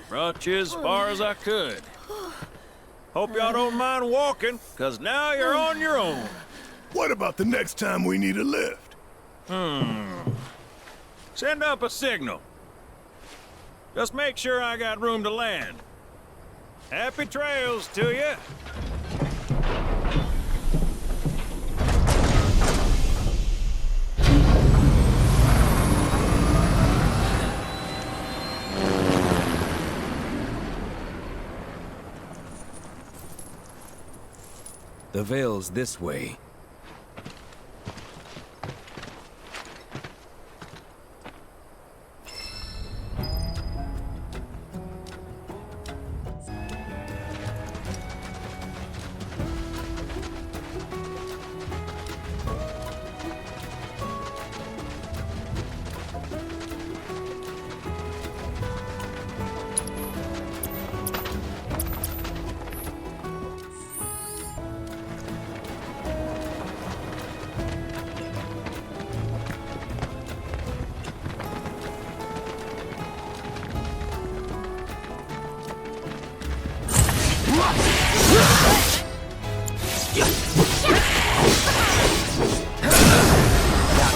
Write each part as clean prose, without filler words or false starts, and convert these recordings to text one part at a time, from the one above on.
Brought you as far as I could. Hope y'all don't mind walking, 'cause now you're on your own. What about the next time we need a lift? Send up a signal. Just make sure I got room to land. Happy trails to you. The Vale's this way.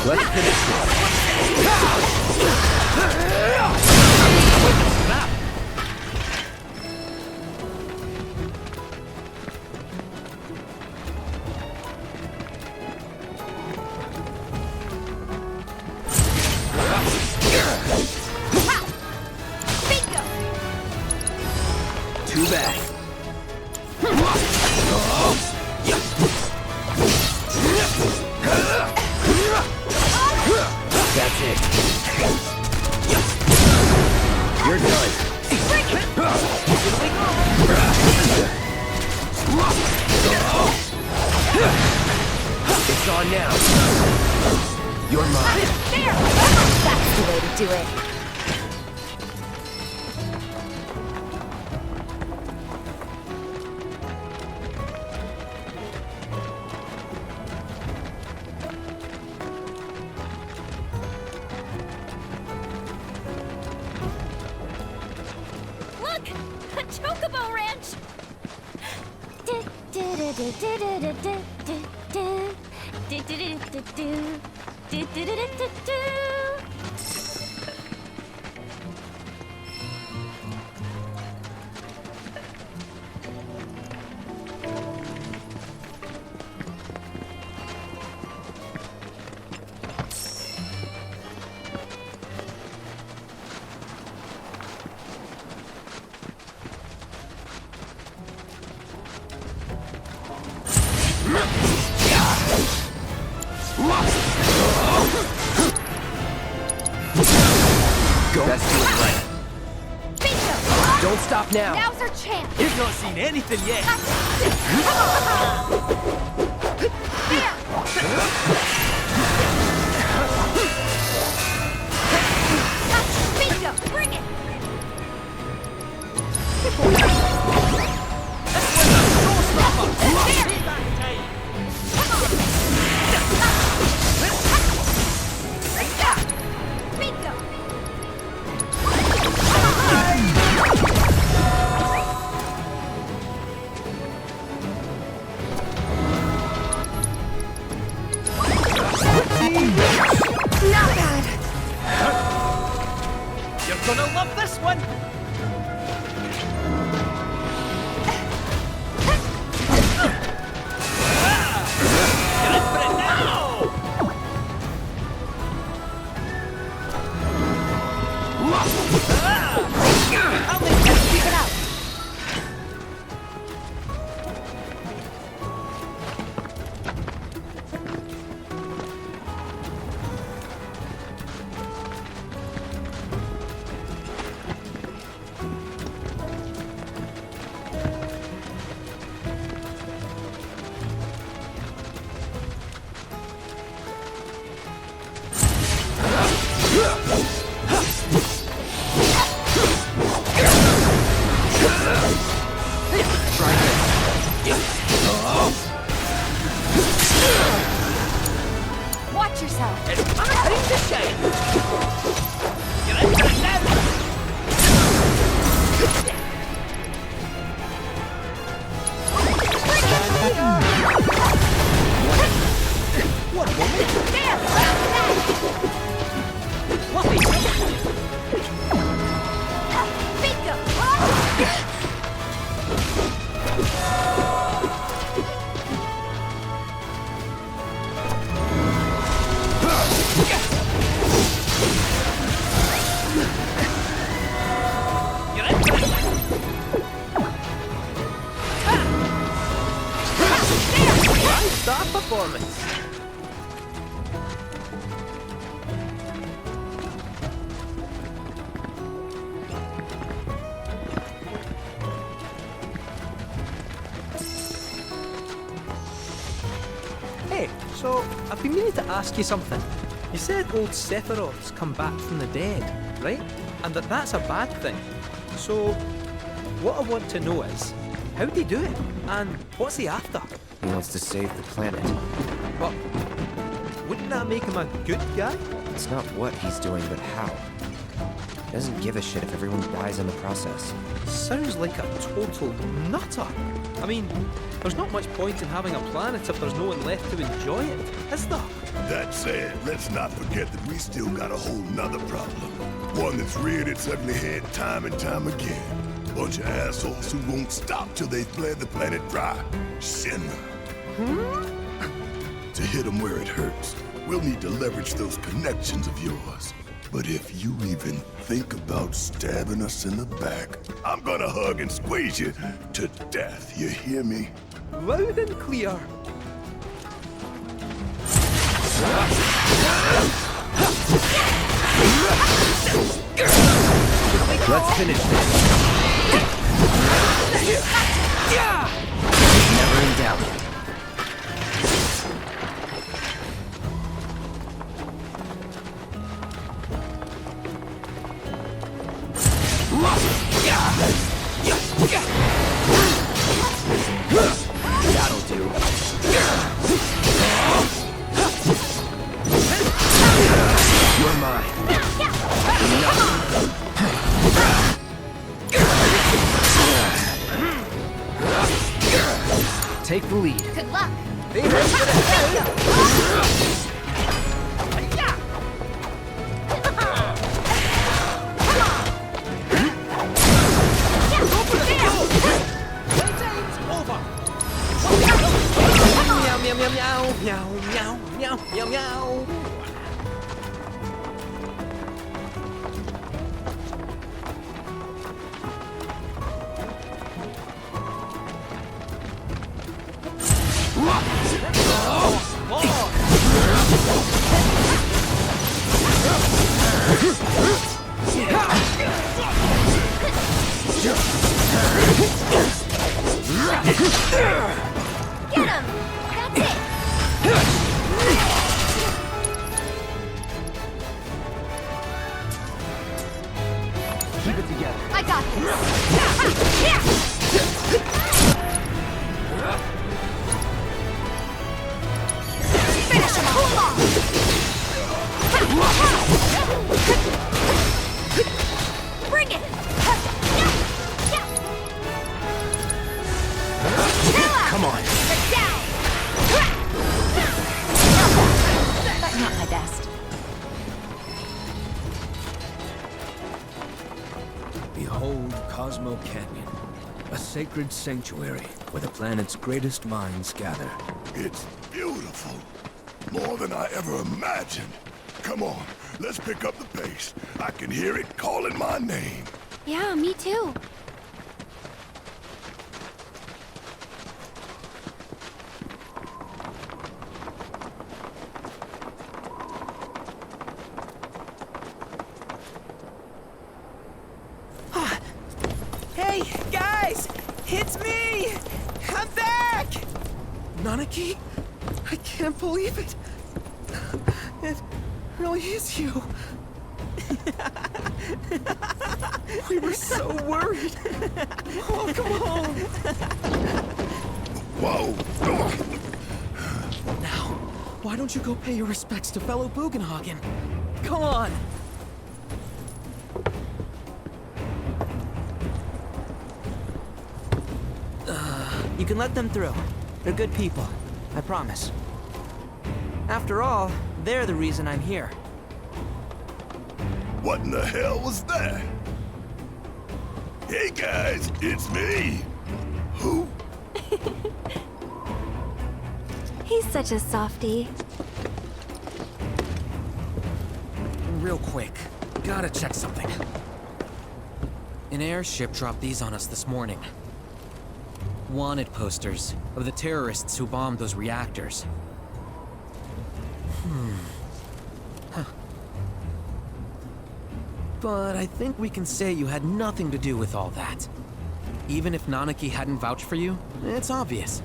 Let's finish this. Too bad. That's it. You're done. It's on now. You're mine. There! That's the way to do it. A chocobo ranch! Go. That's it, right. Bingo! Don't stop now. Now's our chance! You've not seen anything yet. Bingo! Bring it! Bingo! Not bad. You're gonna love this one. Keep it out. So, I've been meaning to ask you something. You said old Sephiroth's come back from the dead, right? And that's a bad thing. So, what I want to know is, how'd he do it? And what's he after? He wants to save the planet. But wouldn't that make him a good guy? It's not what he's doing, but how. He doesn't give a shit if everyone dies in the process. Sounds like a total nutter. I mean, there's not much point in having a planet if there's no one left to enjoy it, is there? That said, let's not forget that we still got a whole nother problem. One that's reared its ugly head time and time again. Bunch of assholes who won't stop till they've bled the planet dry. Shinra. To hit them where it hurts, we'll need to leverage those connections of yours. But if you even think about stabbing us in the back, I'm gonna hug and squeeze you to death, you hear me? Loud and clear. Let's finish this. Never in doubt. That'll do. You're mine. Take the lead. Good luck. Meow, meow, meow, meow, meow, meow, meow, meow. Get him! That's it! Keep it together. I got this! Finish him off! Bring it! Come on. Down! Not my best. Behold Cosmo Canyon, a sacred sanctuary where the planet's greatest minds gather. It's beautiful. More than I ever imagined. Come on, let's pick up the pace. I can hear it calling my name. Yeah, me too. Hey, guys! It's me! I'm back! Nanaki? I can't believe it. It really is you. We were so worried. Oh, come on. Whoa! Now, why don't you go pay your respects to fellow Bugenhagen? Come on. You can let them through. They're good people. I promise. After all, they're the reason I'm here. What in the hell was that? Hey guys, it's me. Who? He's such a softie. Real quick, gotta check something. An airship dropped these on us this morning. Wanted posters of the terrorists who bombed those reactors. But I think we can say you had nothing to do with all that. Even if Nanaki hadn't vouched for you, it's obvious.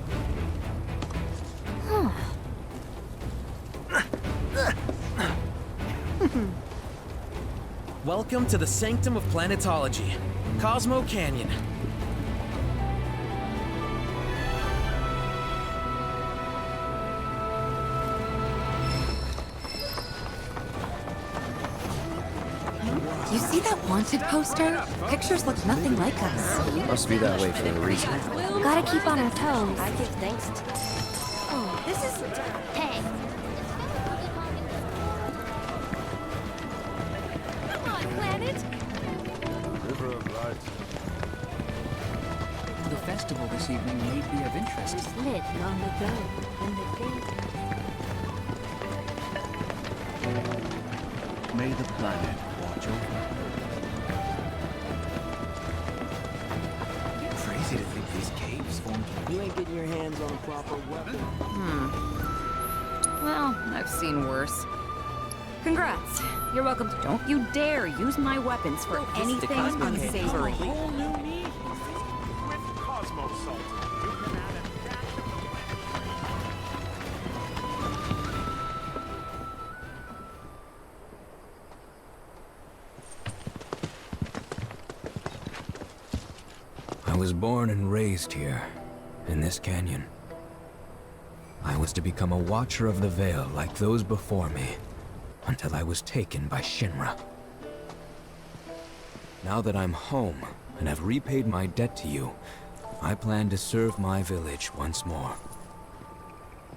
Welcome to the sanctum of planetology, Cosmo Canyon. You see that wanted poster? Pictures look nothing like us. Must be that way for a reason. Gotta keep on our toes. I give thanks to... Oh, this is... Hey. Come on, planet. River of Light. The festival this evening may be of interest. Lit long ago in the day. May the planet watch over. Crazy to think these caves formed. You ain't getting your hands on a proper weapon. Well, I've seen worse. Congrats. You're welcome to... Don't you dare use my weapons for anything unsavory. I was born and raised here, in this canyon. I was to become a watcher of the Veil like those before me, until I was taken by Shinra. Now that I'm home, and have repaid my debt to you, I plan to serve my village once more.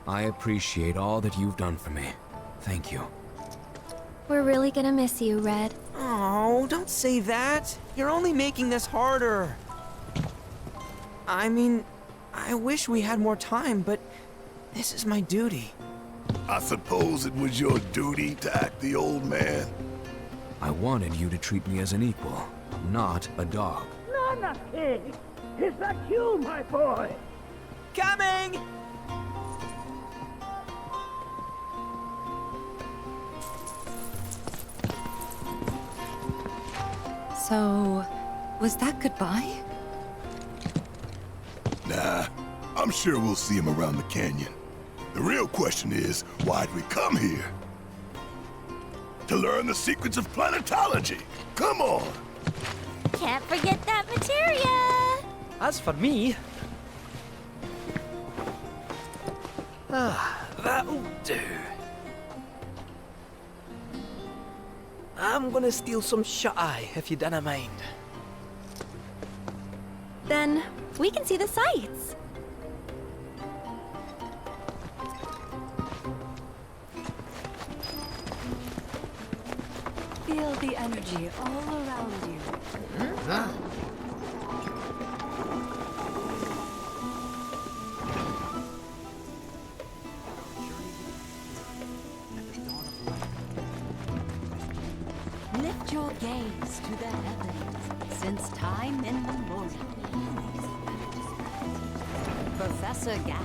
I appreciate all that you've done for me. Thank you. We're really gonna miss you, Red. Oh, don't say that. You're only making this harder. I mean, I wish we had more time, but this is my duty. I suppose it was your duty to act the old man. I wanted you to treat me as an equal, not a dog. Nana King! Is that you, my boy? Coming! So, was that goodbye? Nah, I'm sure we'll see him around the canyon. The real question is, why'd we come here? To learn the secrets of planetology. Come on! Can't forget that materia! As for me... that'll do. I'm gonna steal some shut-eye, if you dinna mind. Then we can see the sights. Feel the energy all around you. Lift your gaze to the heavens, since time immemorial. Professor Gas.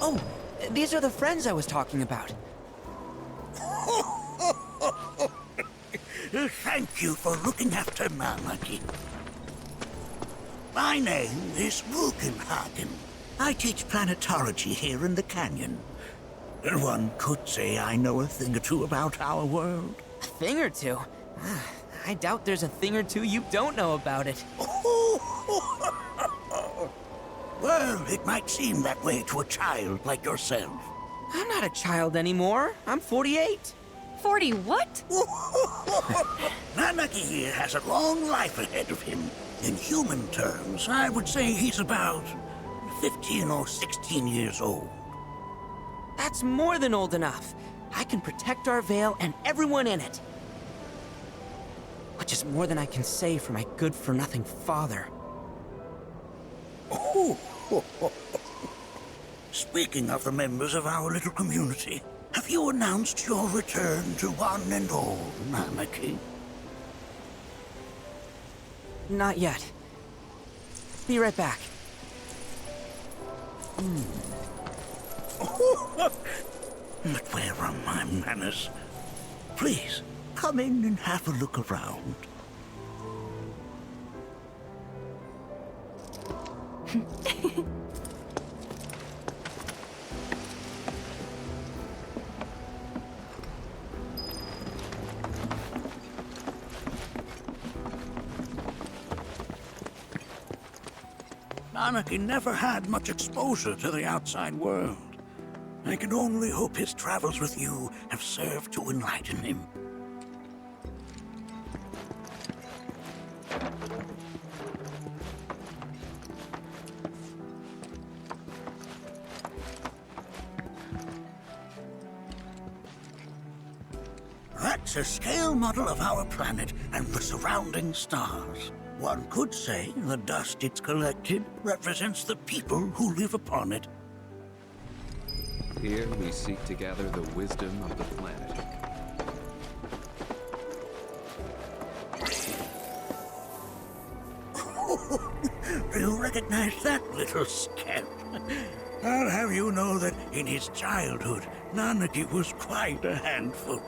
Oh, these are the friends I was talking about. Thank you for looking after Mama King. My name is Rugenhagen. I teach planetology here in the canyon. One could say I know a thing or two about our world. A thing or two? I doubt there's a thing or two you don't know about it. Well, it might seem that way to a child like yourself. I'm not a child anymore. I'm 48. 40 what? Nanaki here has a long life ahead of him. In human terms, I would say he's about 15 or 16 years old. That's more than old enough. I can protect our Vale and everyone in it. Which is more than I can say for my good-for-nothing father. Speaking of the members of our little community, have you announced your return to one and all, Nanaki? Not yet. Be right back. But where are my manners? Please, come in and have a look around. Nanaki never had much exposure to the outside world. I can only hope his travels with you have served to enlighten him. That's a scale model of our planet and the surrounding stars. One could say the dust it's collected represents the people who live upon it. Here we seek to gather the wisdom of the planet. Do you recognize that little scamp? I'll have you know that in his childhood, Nanaki was quite a handful.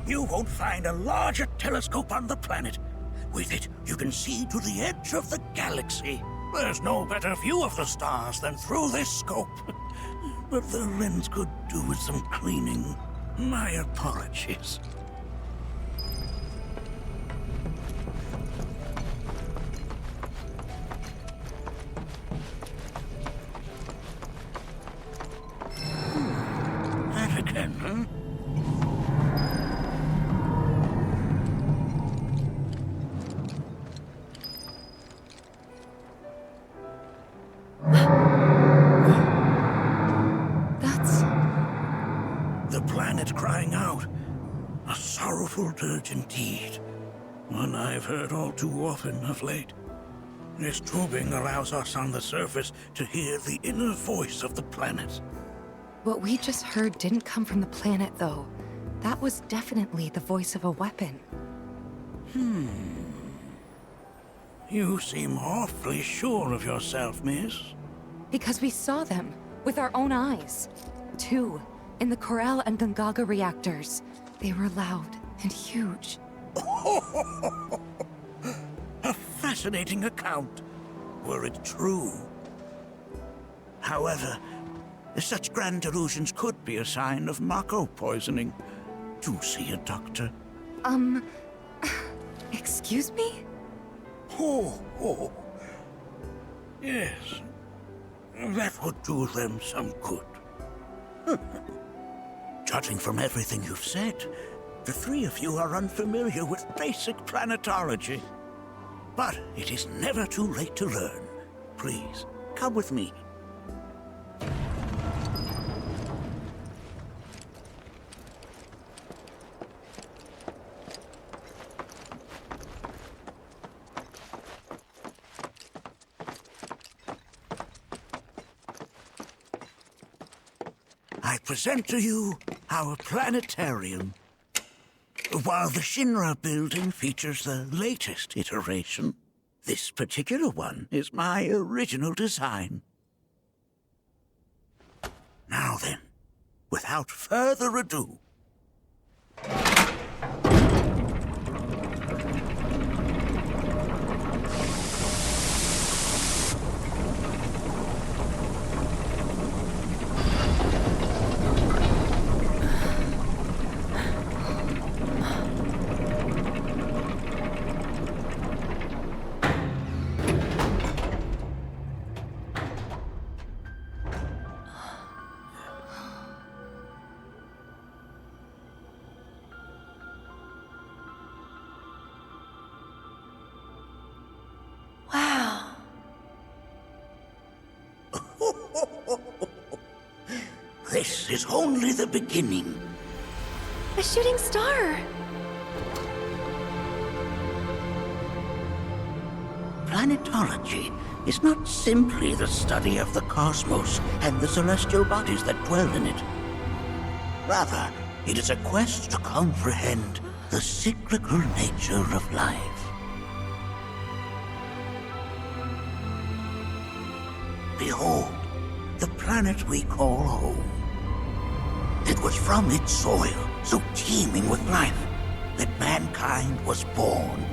You won't find a larger telescope on the planet. With it, you can see to the edge of the galaxy. There's no better view of the stars than through this scope. But the lens could do with some cleaning. My apologies. That again, huh? Crying out. A sorrowful dirge indeed. One I've heard all too often of late. This tubing allows us on the surface to hear the inner voice of the planet. What we just heard didn't come from the planet, though. That was definitely the voice of a weapon. You seem awfully sure of yourself, miss. Because we saw them, with our own eyes. 2. In the Corel and Gungaga reactors. They were loud and huge. A fascinating account, were it true. However, such grand delusions could be a sign of Mako poisoning. Do see a doctor. Excuse me? Oh. Yes. That would do them some good. Judging from everything you've said, the three of you are unfamiliar with basic planetology. But it is never too late to learn. Please, come with me. I present to you our planetarium. While the Shinra building features the latest iteration, this particular one is my original design. Now then, without further ado... This is only the beginning. A shooting star! Planetology is not simply the study of the cosmos and the celestial bodies that dwell in it. Rather, it is a quest to comprehend the cyclical nature of life. Behold, the planet we call home. It was from its soil, so teeming with life, that mankind was born.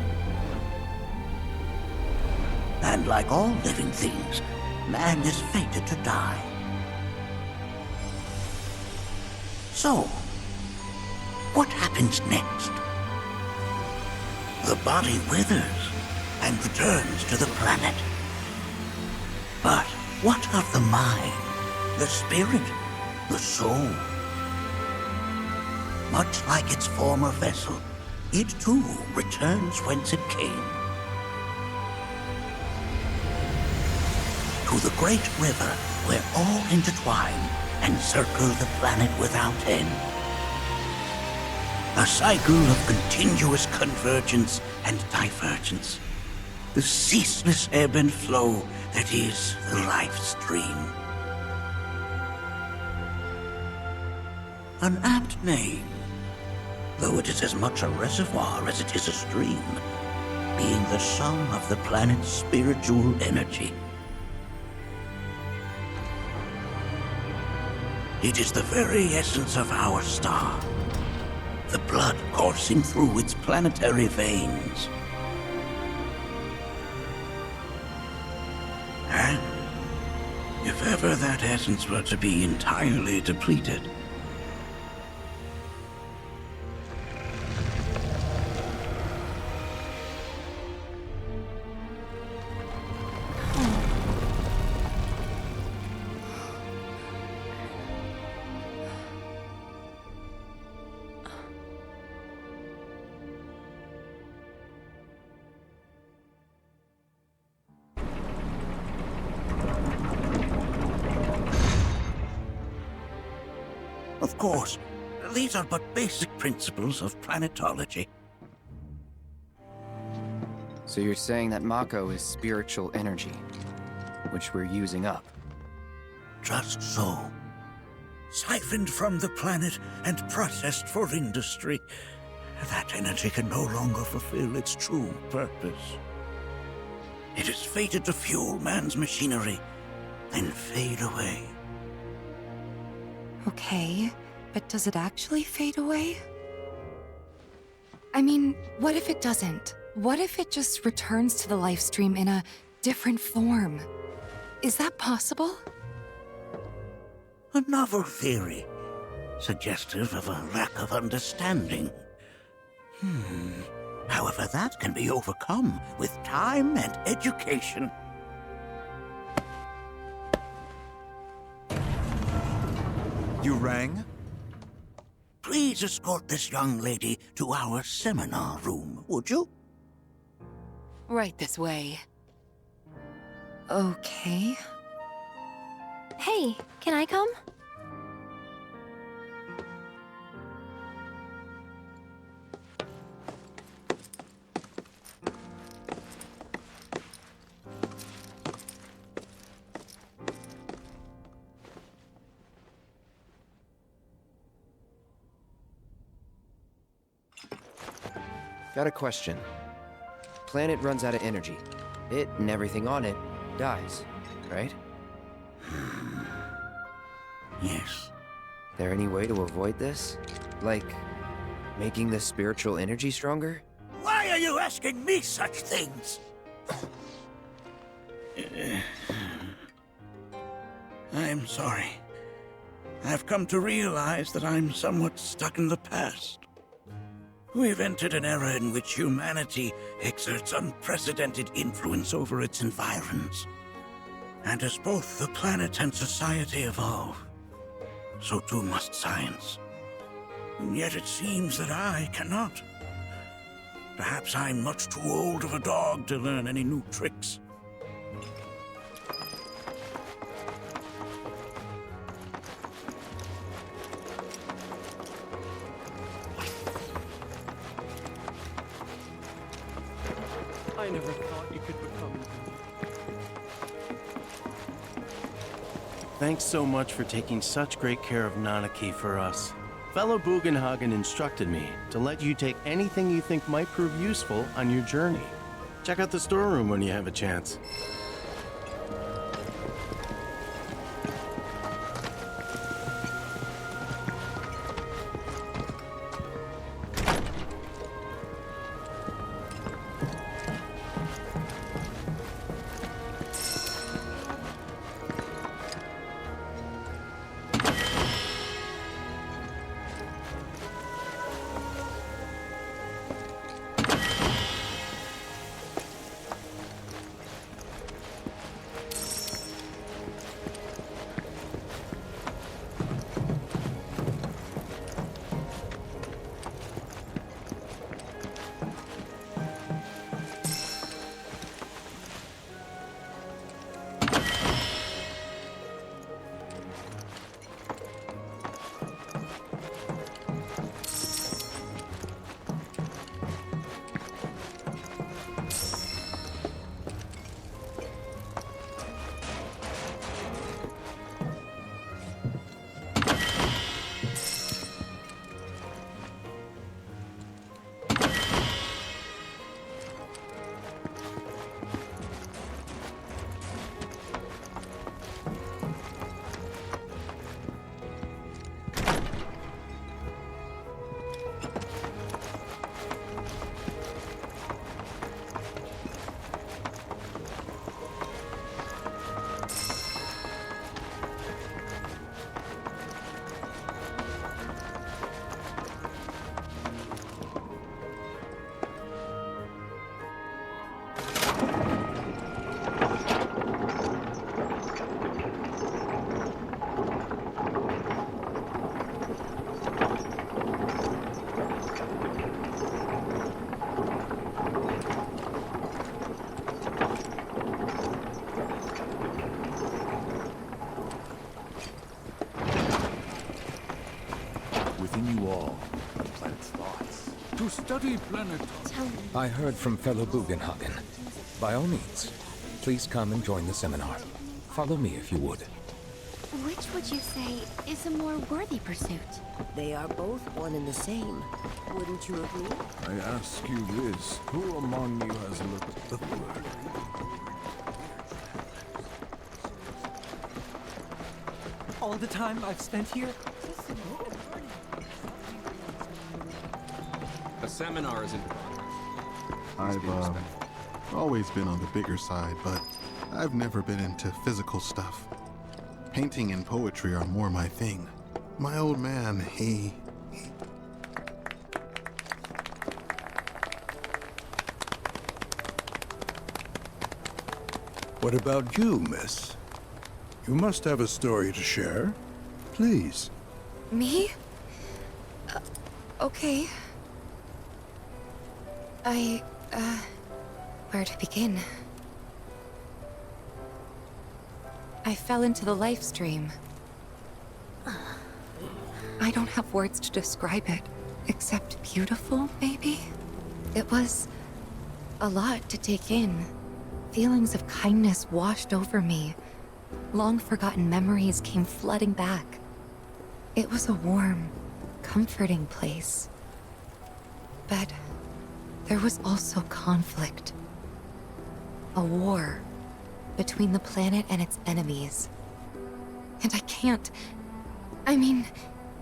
And like all living things, man is fated to die. So, what happens next? The body withers and returns to the planet. But what of the mind, the spirit, the soul? Much like its former vessel, it too returns whence it came. To the great river where all intertwine and circle the planet without end. A cycle of continuous convergence and divergence. The ceaseless ebb and flow that is the life stream. An apt name, though it is as much a reservoir as it is a stream, being the sum of the planet's spiritual energy. It is the very essence of our star, the blood coursing through its planetary veins. And if ever that essence were to be entirely depleted, of course, these are but basic principles of planetology. So you're saying that Mako is spiritual energy, which we're using up? Just so. Siphoned from the planet and processed for industry, that energy can no longer fulfill its true purpose. It is fated to fuel man's machinery, then fade away. Okay, but does it actually fade away? I mean, what if it doesn't? What if it just returns to the life stream in a different form? Is that possible? A novel theory, suggestive of a lack of understanding. However, that can be overcome with time and education. You rang? Please escort this young lady to our seminar room, would you? Right this way. Okay. Hey, can I come? Got a question. Planet runs out of energy. It and everything on it dies, right? Yes. There any way to avoid this? Like, making the spiritual energy stronger? Why are you asking me such things? I'm sorry. I've come to realize that I'm somewhat stuck in the past. We've entered an era in which humanity exerts unprecedented influence over its environs. And as both the planet and society evolve, so too must science. And yet it seems that I cannot. Perhaps I'm much too old of a dog to learn any new tricks. I never thought you could become... Thanks so much for taking such great care of Nanaki for us. Fellow Bugenhagen instructed me to let you take anything you think might prove useful on your journey. Check out the storeroom when you have a chance. To study planet. I heard from fellow Bugenhagen. By all means, please come and join the seminar. Follow me if you would. Which would you say is a more worthy pursuit? They are both one and the same. Wouldn't you agree? I ask you this, who among you has looked upward? All the time I've spent here? A seminar is in... I've always been on the bigger side, but I've never been into physical stuff. Painting and poetry are more my thing. My old man, he... What about you, miss? You must have a story to share. Please. Me? Okay. Where to begin? I fell into the life stream. I don't have words to describe it, except beautiful, maybe? It was a lot to take in. Feelings of kindness washed over me. Long-forgotten memories came flooding back. It was a warm, comforting place. But there was also conflict. A war between the planet and its enemies. And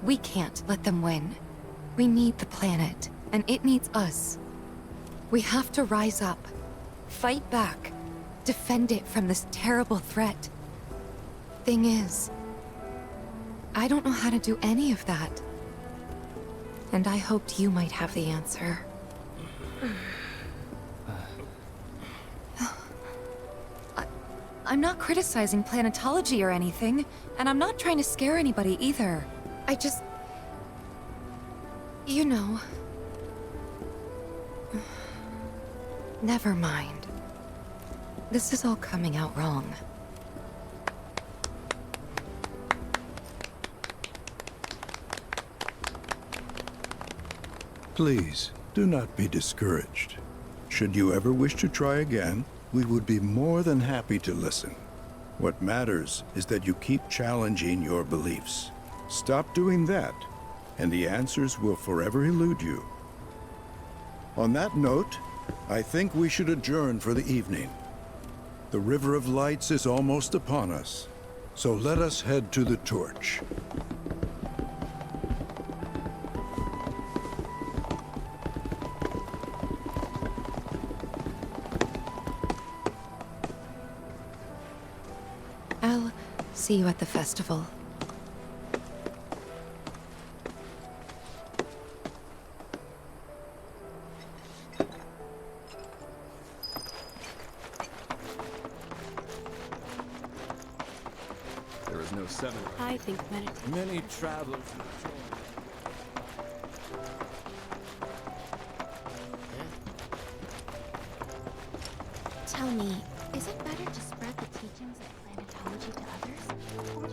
we can't let them win. We need the planet, and it needs us. We have to rise up, fight back, defend it from this terrible threat. Thing is, I don't know how to do any of that. And I hoped you might have the answer. I'm not criticizing planetology or anything, and I'm not trying to scare anybody either. I just... You know... Never mind. This is all coming out wrong. Please, do not be discouraged. Should you ever wish to try again, we would be more than happy to listen. What matters is that you keep challenging your beliefs. Stop doing that, and the answers will forever elude you. On that note, I think we should adjourn for the evening. The River of Lights is almost upon us, so let us head to the torch. I'll see you at the festival. There is no seven. I think meditation. Many travelers. Tell me, is it better to spread the teachings of planetology to others? Or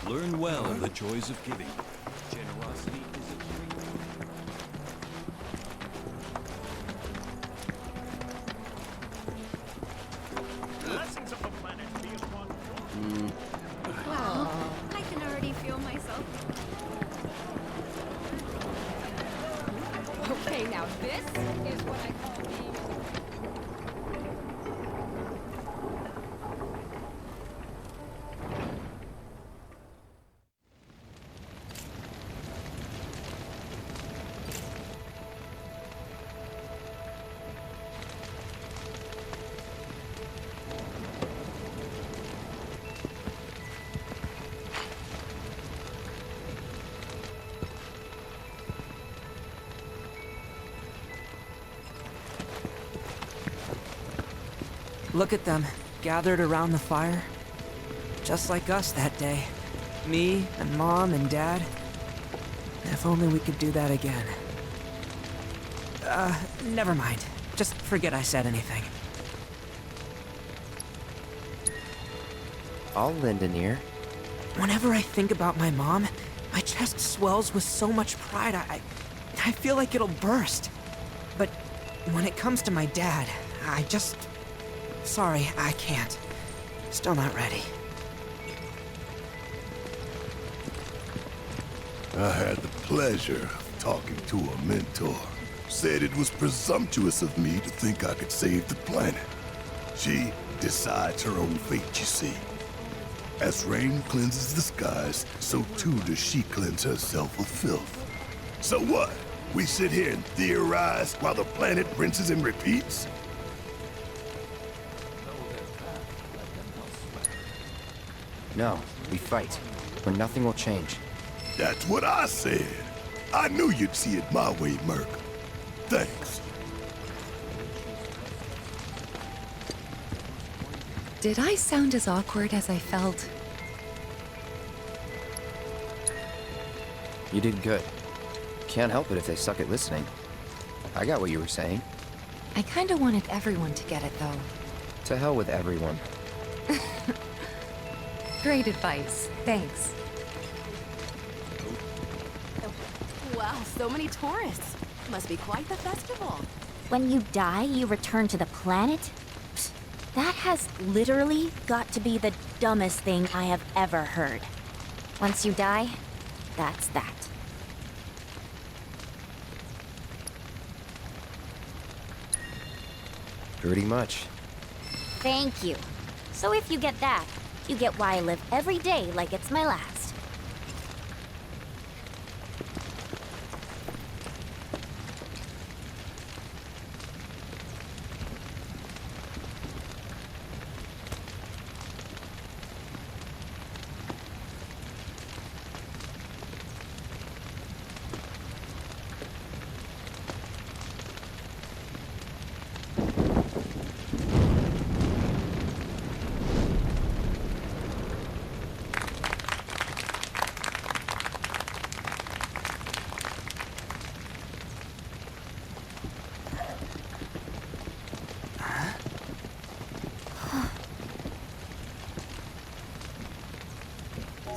Learn well the joys of giving. Generosity is a great. Lessons of the planet be upon Wow, I can already feel myself. Okay, now this is what I call being. Look at them, gathered around the fire. Just like us that day. Me and Mom and Dad. If only we could do that again. Never mind. Just forget I said anything. I'll lend an ear. Whenever I think about my mom, my chest swells with so much pride, I feel like it'll burst. But when it comes to my dad, I just... Sorry, I can't. Still not ready. I had the pleasure of talking to a mentor. Said it was presumptuous of me to think I could save the planet. She decides her own fate, you see. As rain cleanses the skies, so too does she cleanse herself of filth. So what? We sit here and theorize while the planet rinses and repeats? No, we fight, or nothing will change. That's what I said. I knew you'd see it my way, Merc. Thanks. Did I sound as awkward as I felt? You did good. Can't help it if they suck at listening. I got what you were saying. I kinda wanted everyone to get it, though. To hell with everyone. Great advice. Thanks. Wow, so many tourists. Must be quite the festival. When you die, you return to the planet? Psst, that has literally got to be the dumbest thing I have ever heard. Once you die, that's that. Pretty much. Thank you. So if you get that, you get why I live every day like it's my last.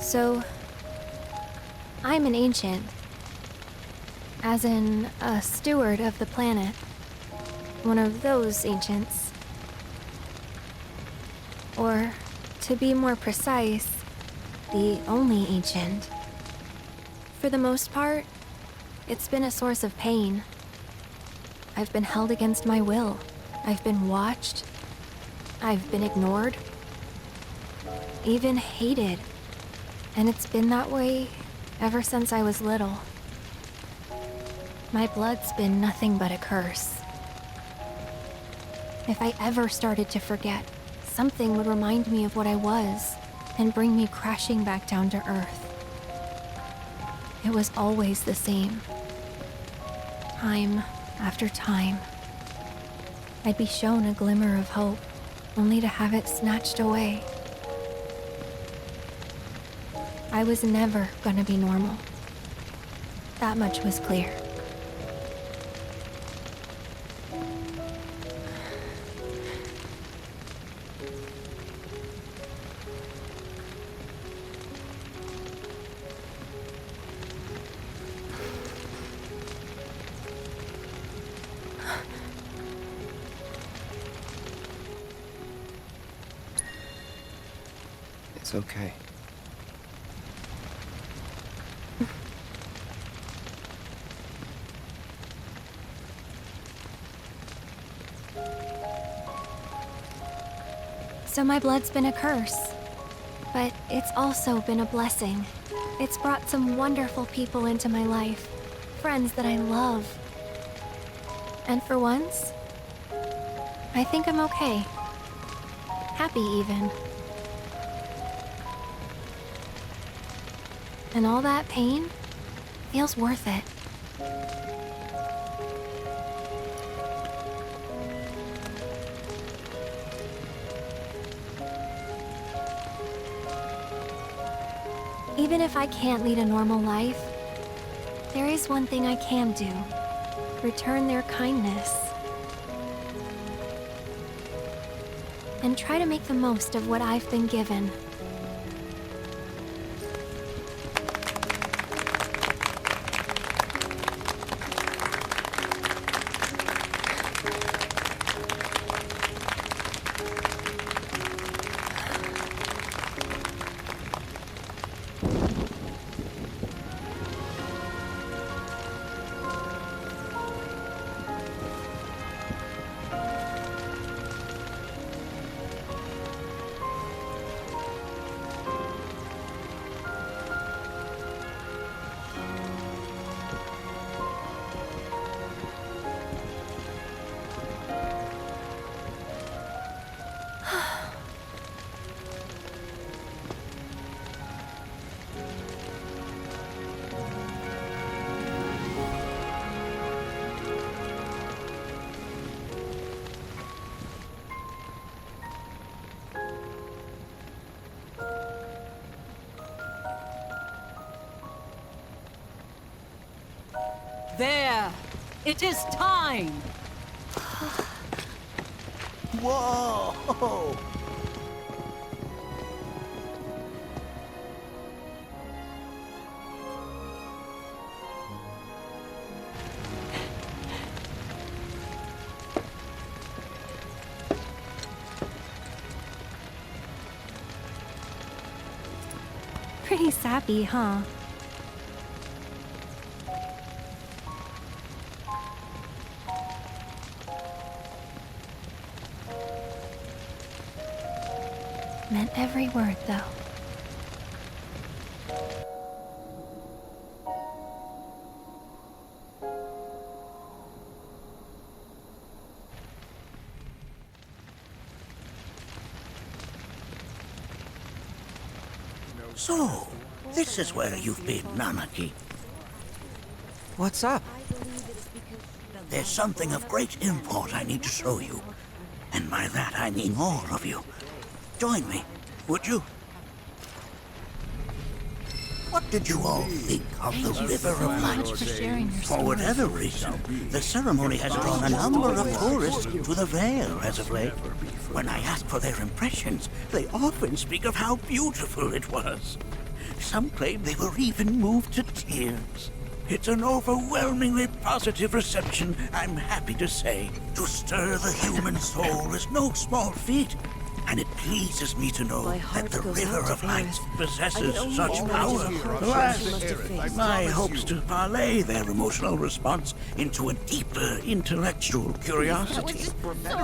So, I'm an ancient. As in, a steward of the planet. One of those ancients. Or, to be more precise, the only ancient. For the most part, it's been a source of pain. I've been held against my will. I've been watched. I've been ignored. Even hated. And it's been that way ever since I was little. My blood's been nothing but a curse. If I ever started to forget, something would remind me of what I was and bring me crashing back down to earth. It was always the same. Time after time. I'd be shown a glimmer of hope, only to have it snatched away. I was never gonna be normal. That much was clear. It's okay. So my blood's been a curse, but it's also been a blessing. It's brought some wonderful people into my life, friends that I love. And for once, I think I'm okay. Happy even. And all that pain feels worth it. Even if I can't lead a normal life, there is one thing I can do. Return their kindness. And try to make the most of what I've been given. There! It is time! Whoa! Pretty sappy, huh? Meant every word, though. So, this is where you've been, Nanaki. What's up? There's something of great import I need to show you. And by that I mean all of you. Join me, would you? What did you all think of the River of Light? For whatever reason, the ceremony has drawn a number of tourists to the Vale as of late. When I ask for their impressions, they often speak of how beautiful it was. Some claim they were even moved to tears. It's an overwhelmingly positive reception, I'm happy to say. To stir the human soul is no small feat, and it pleases me to know that the River of Light possesses such power. Alas, my hopes to parlay their emotional response into a deeper intellectual curiosity,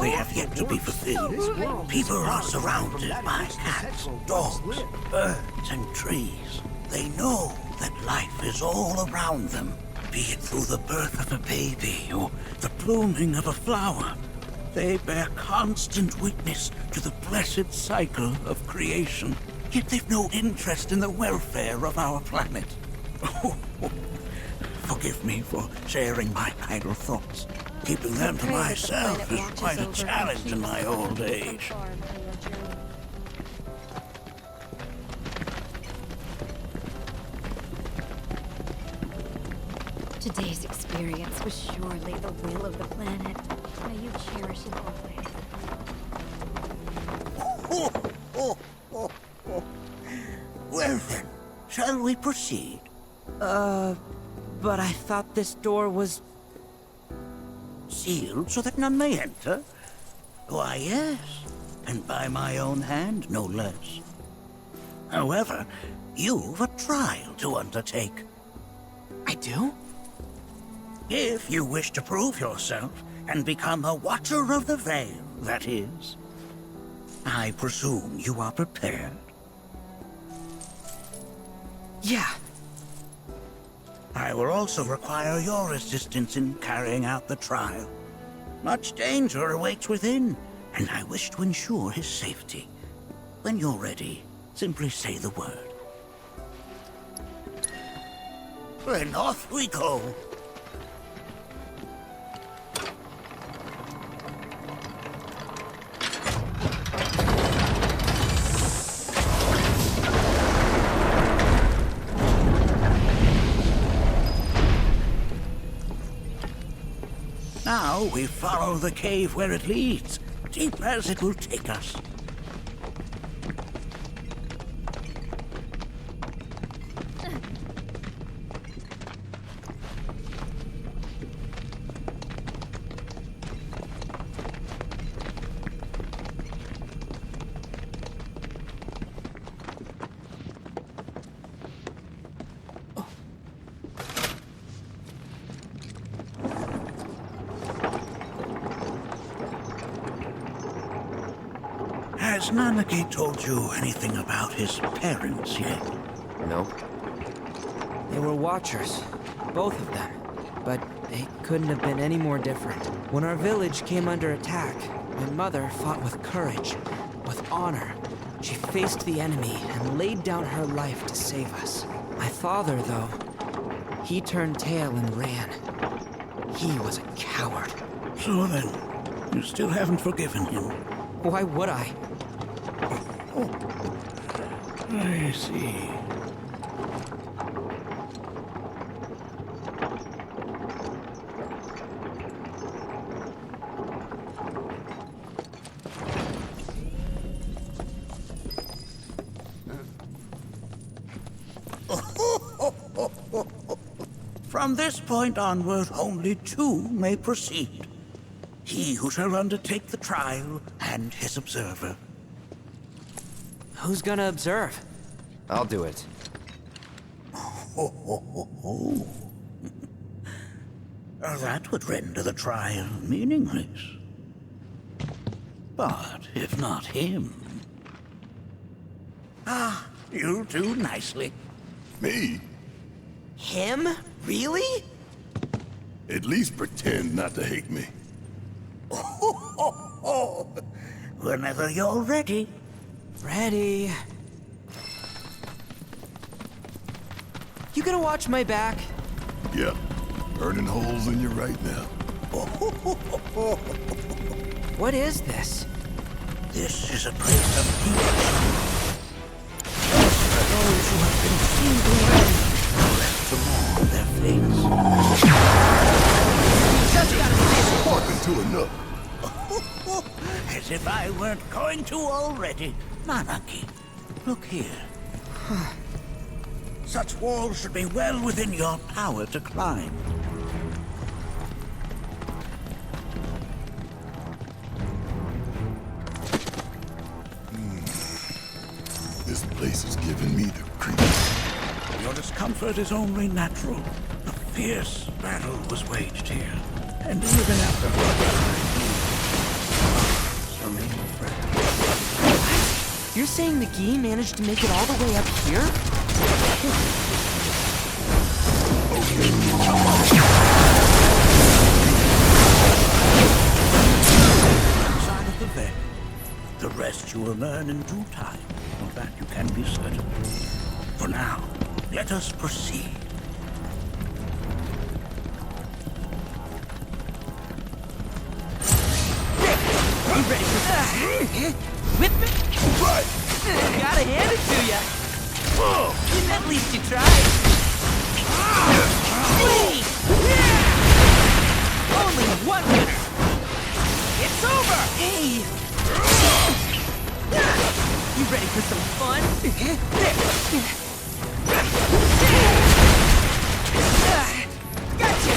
they have yet to be fulfilled. People are surrounded by cats, dogs, birds, and trees. They know that life is all around them, be it through the birth of a baby or the blooming of a flower. They bear constant witness to the blessed cycle of creation, yet they've no interest in the welfare of our planet. Forgive me for sharing my idle thoughts. Keeping them to myself is quite a challenge in my old age. Today's experience was surely the will of the planet. May you cherish it always. Well then, shall we proceed? But I thought this door was... Sealed so that none may enter? Why, yes. And by my own hand, no less. However, you've a trial to undertake. I do? If you wish to prove yourself and become a Watcher of the Veil, that is. I presume you are prepared? Yeah. I will also require your assistance in carrying out the trial. Much danger awaits within, and I wish to ensure his safety. When you're ready, simply say the word. Then off we go. Now we follow the cave where it leads, deep as it will take us. Has Nanaki told you anything about his parents yet? No. They were Watchers, both of them. But they couldn't have been any more different. When our village came under attack, my mother fought with courage, with honor. She faced the enemy and laid down her life to save us. My father, though, he turned tail and ran. He was a coward. So then, you still haven't forgiven him? Why would I? I see. From this point onward, only two may proceed. He who shall undertake the trial and his observer. Who's gonna observe? I'll do it. That would render the trial meaningless. But if not him... Ah, you'll do nicely. Me? Him? Really? At least pretend not to hate me. Whenever you're ready. Ready. You gonna watch my back? Yep. Burning holes in you right now. What is this? This is a place of teaching. Those who have been sealed away are left to mourn their fates. Just gotta be to enough. As if I weren't going to already. Nanaki, look here. Such walls should be well within your power to climb. This place is giving me the creeps. Your discomfort is only natural. A fierce battle was waged here. And even after remain friends. You're saying the Gi managed to make it all the way up here? Inside of the veil. The rest you will learn in due time. Of that you can be certain. For now, let us proceed. You ready for that? With me? Right. Gotta hand it to ya. At least you tried. Please. Only one winner. It's over. Hey. You ready for some fun? There. Gotcha.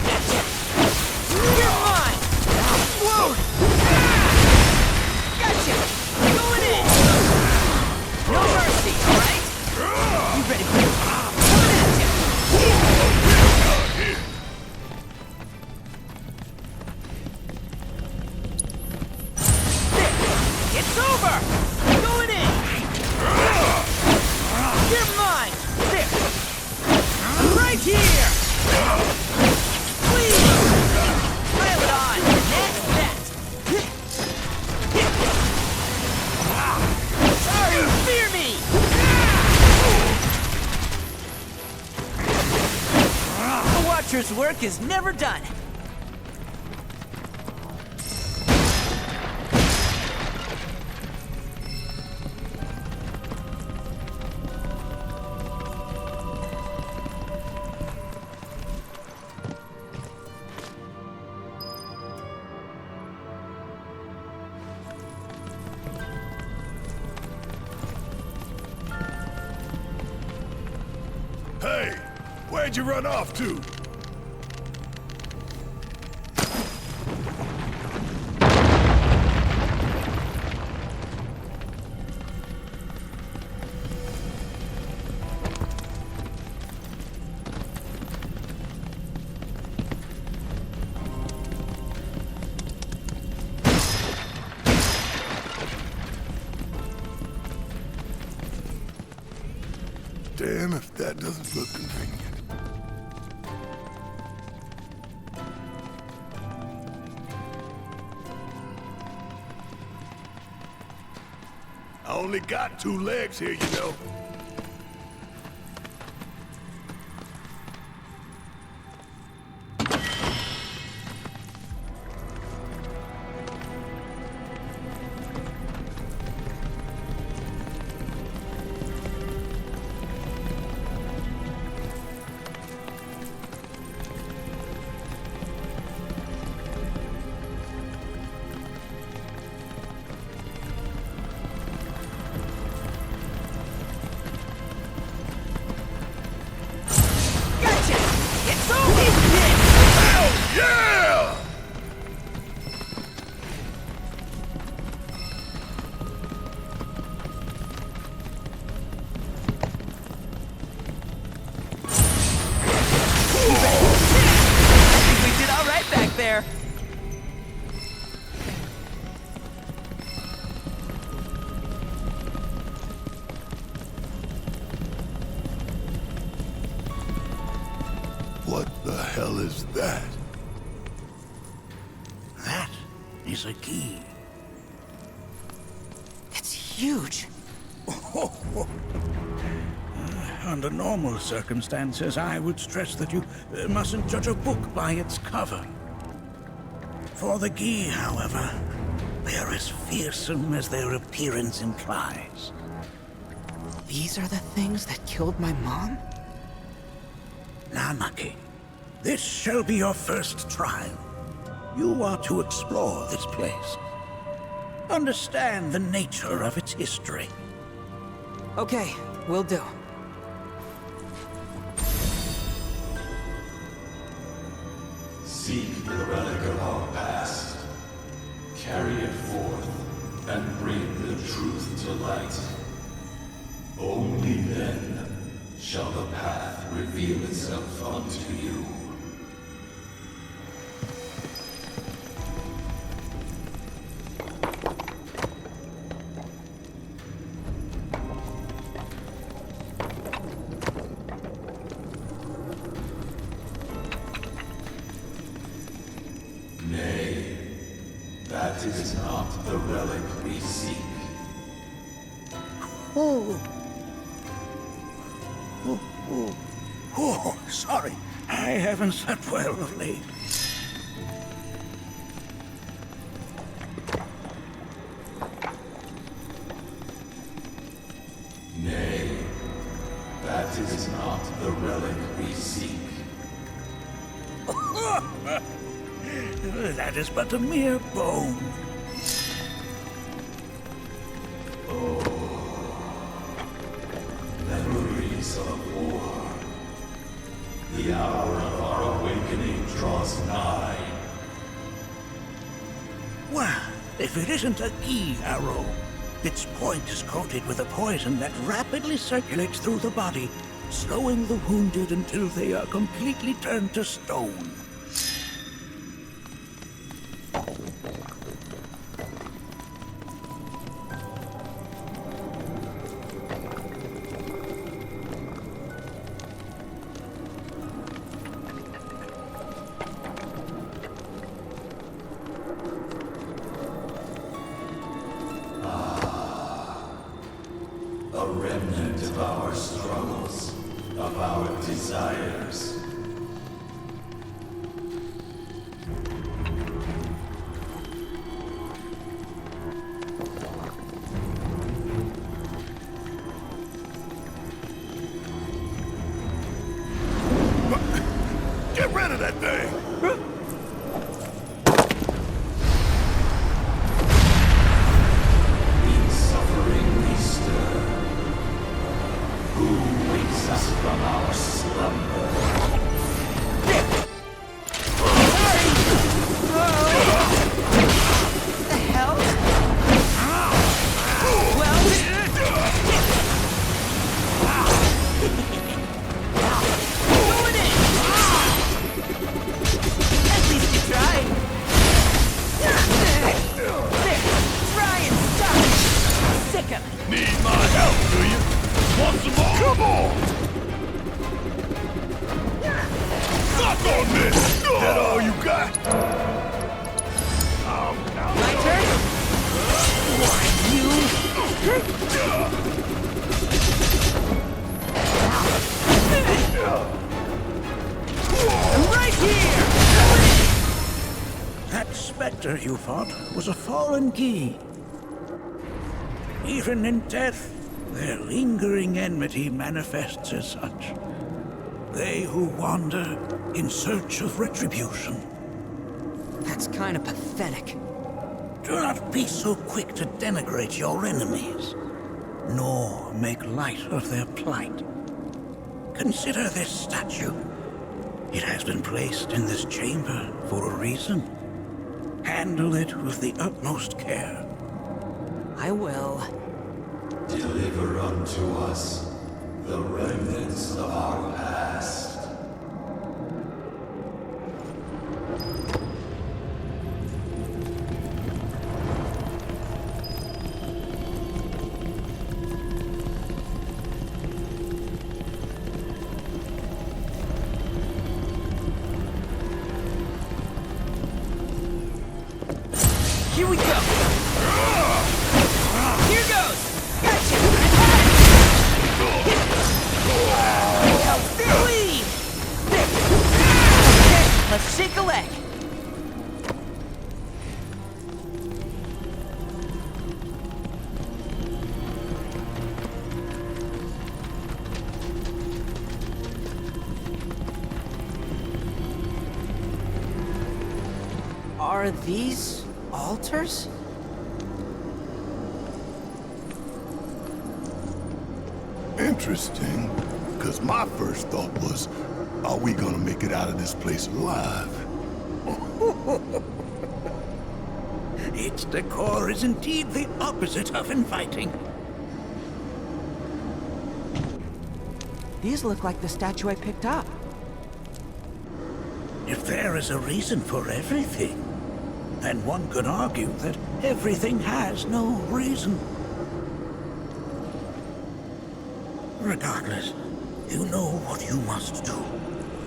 Gotcha. You're mine! Whoa! Gotcha! Going in! No mercy, alright? You ready for this? Coming at ya! There! It's over! Going in! You're mine! There! Right here! Please! Pile it on! Next that! Sorry, fear me! The Watcher's work is never done. Hey, where'd you run off to? Damn if that doesn't look convenient. I only got 2 legs here, you know. Yeah! We did all right back there. What the hell is that? That is a key. It's huge. Under normal circumstances, I would stress that you mustn't judge a book by its cover. For the Gi, however, they are as fearsome as their appearance implies. These are the things that killed my mom? Nanaki, this shall be your first trial. You are to explore this place. Understand the nature of its history. Okay, will do. Seek the relic of our past. Carry it forth, and bring the truth to light. Only then shall the path reveal itself unto you. Nay, that is not the relic we seek. Oh. Oh, sorry. I haven't slept well of late. Nay, that is not the relic we seek. That is but a mere bone. Memories of war. The hour of our awakening draws nigh. Well, if it isn't a key arrow, its point is coated with a poison that rapidly circulates through the body, slowing the wounded until they are completely turned to stone. A remnant of our struggles, of our desires. Get rid of that thing! In suffering we stir. Who wakes us from our slumber? The hell? Well, doing it! At least you tried. There, try and stop it. Sick of it. Need my help, do you? Want some more? Come on! Suck on this! That all you got? My turn? Why, I'm right here! That specter you fought was a fallen key. Even in death, their lingering enmity manifests as such. They who wander in search of retribution. That's kind of pathetic. Do not be so quick to denigrate your enemies, nor make light of their plight. Consider this statue. It has been placed in this chamber for a reason. Handle it with the utmost care. I will. Deliver unto us the remnants of our past. Here we go! Here goes! Gotcha! Now, Billy! Okay, let's shake a leg. Are these altars? Interesting, because my first thought was, are we gonna make it out of this place alive? Its decor is indeed the opposite of inviting. These look like the statue I picked up. If there is a reason for everything, then one could argue that everything has no reason. Regardless, you know what you must do,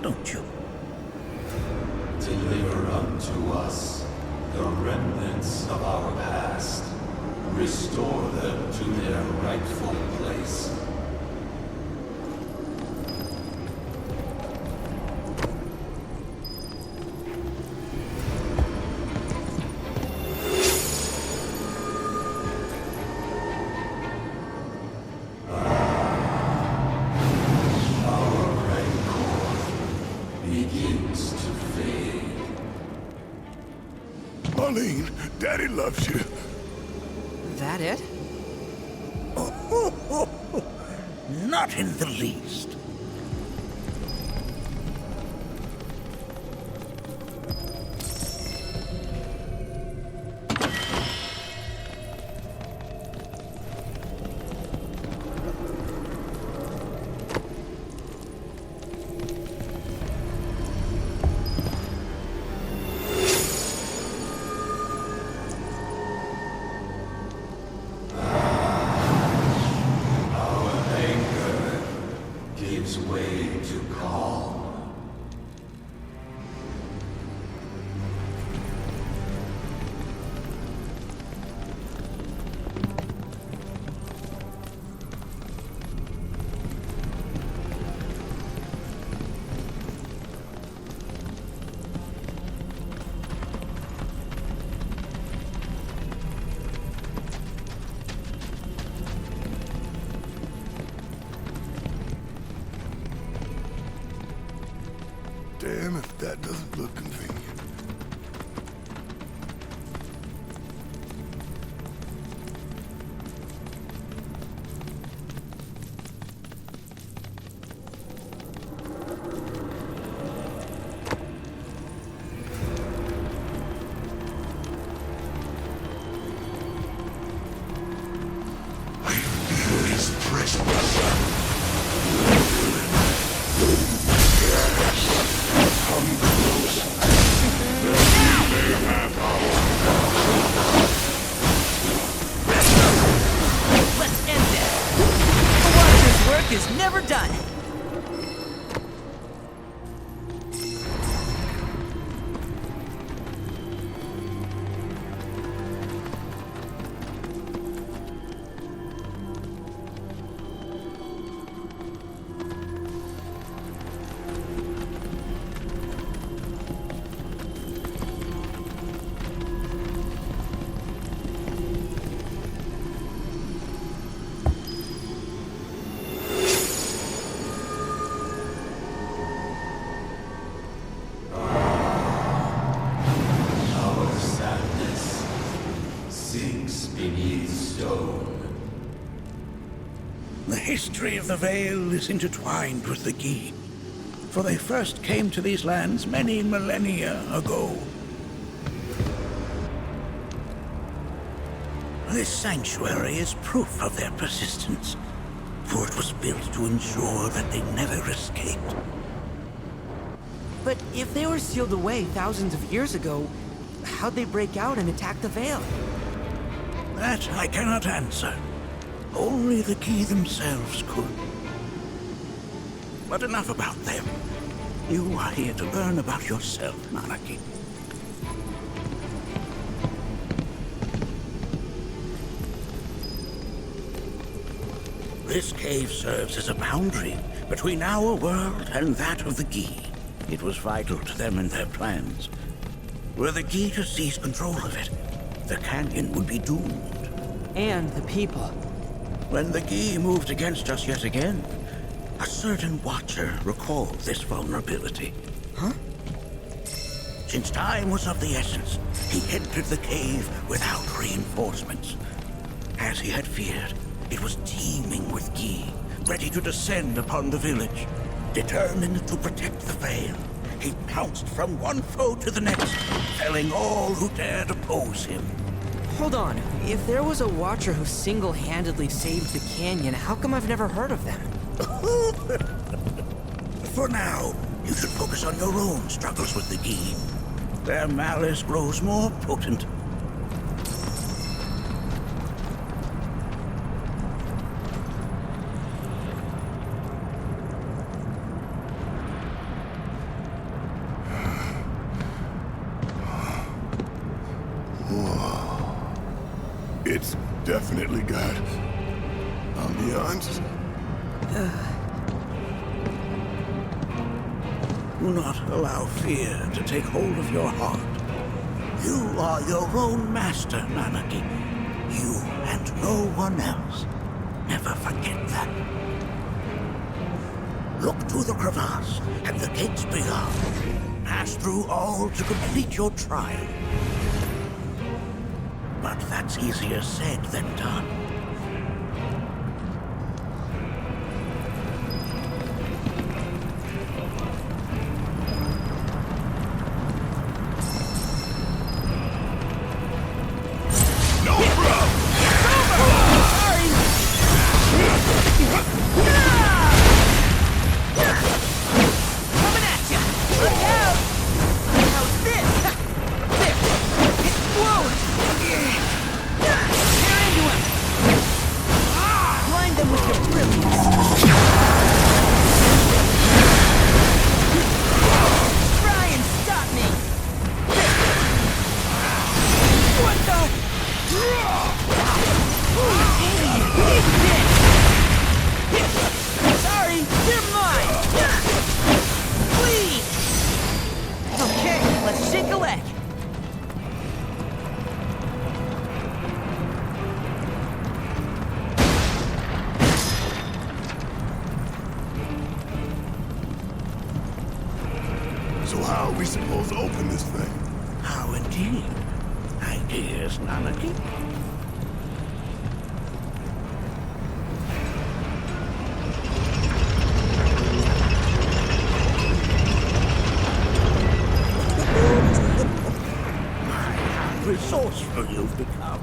don't you? Deliver unto us the remnants of our past. Restore them to their rightful place. Marlene, Daddy loves you. That it? Not in the least. Damn if that doesn't look convenient. The history of the Vale is intertwined with the Gi, for they first came to these lands many millennia ago. This sanctuary is proof of their persistence, for it was built to ensure that they never escaped. But if they were sealed away thousands of years ago, how'd they break out and attack the Vale? That I cannot answer. Only the Gi themselves could. But enough about them. You are here to learn about yourself, Nanaki. This cave serves as a boundary between our world and that of the Gi. It was vital to them and their plans. Were the Gi to seize control of it, the canyon would be doomed. And the people. When the Gi moved against us yet again, a certain watcher recalled this vulnerability. Huh? Since time was of the essence, he entered the cave without reinforcements. As he had feared, it was teeming with Gi, ready to descend upon the village. Determined to protect the Vale, he pounced from one foe to the next, felling all who dared oppose him. Hold on. If there was a Watcher who single-handedly saved the canyon, how come I've never heard of them? For now, you should focus on your own struggles with the Gi. Their malice grows more potent. It's definitely got ambiance. Do not allow fear to take hold of your heart. You are your own master, Nanaki. You and no one else. Never forget that. Look to the crevasse and the gates beyond. Pass through all to complete your trial. But that's easier said than done. So how are we supposed to open this thing? How indeed? Ideas, Nanaki? How resourceful you've become.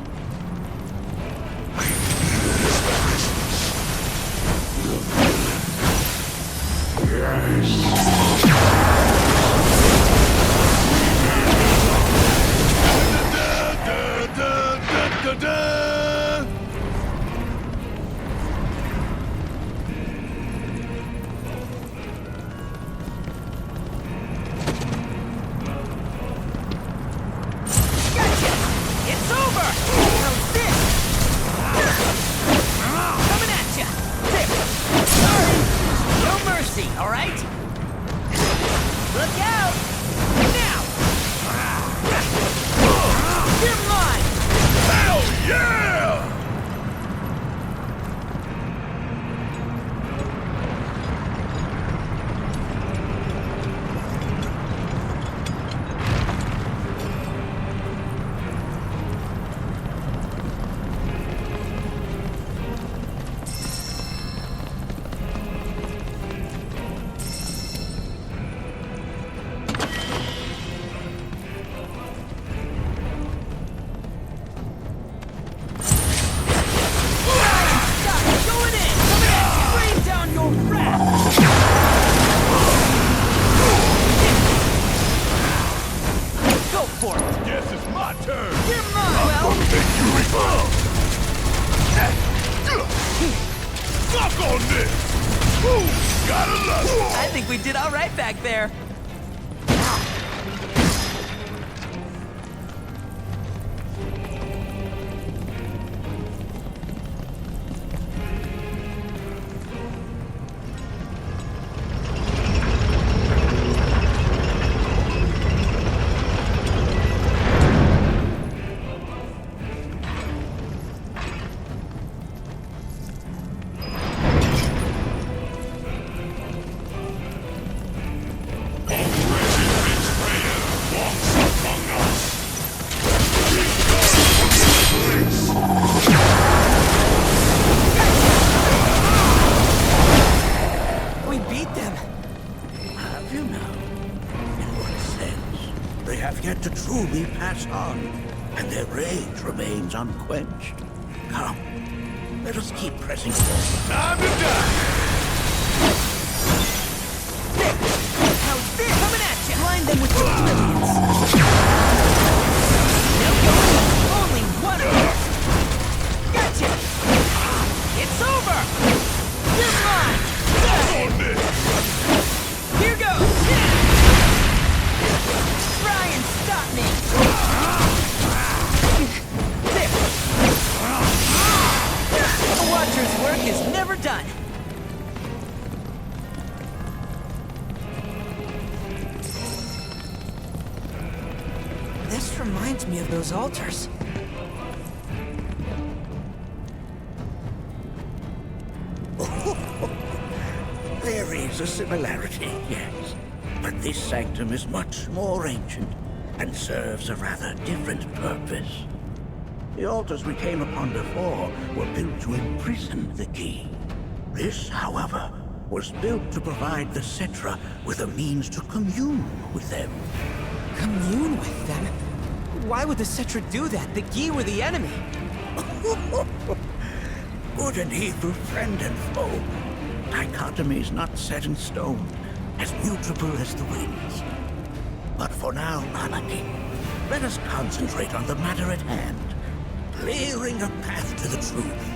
I think we did all right back there. truly pass on, and their rage remains unquenched. Come, let us keep pressing forward. Time to die! How's this? Coming at you! Blind them with your brilliance! No going! Only one of us! Gotcha! It's over! You're mine! Here goes! Try and stop me! There! The Watcher's work is never done! This reminds me of those altars. There is a similarity, yes. But this sanctum is much more ancient and serves a rather different purpose. The altars we came upon before were built to imprison the key. This, however, was built to provide the Cetra with a means to commune with them. Commune with them? Why would the Cetra do that? The Gi were the enemy. Good and evil, friend and foe. Dichotomy's not set in stone, as mutable as the winds. But for now, Nanaki, let us concentrate on the matter at hand, clearing a path to the truth.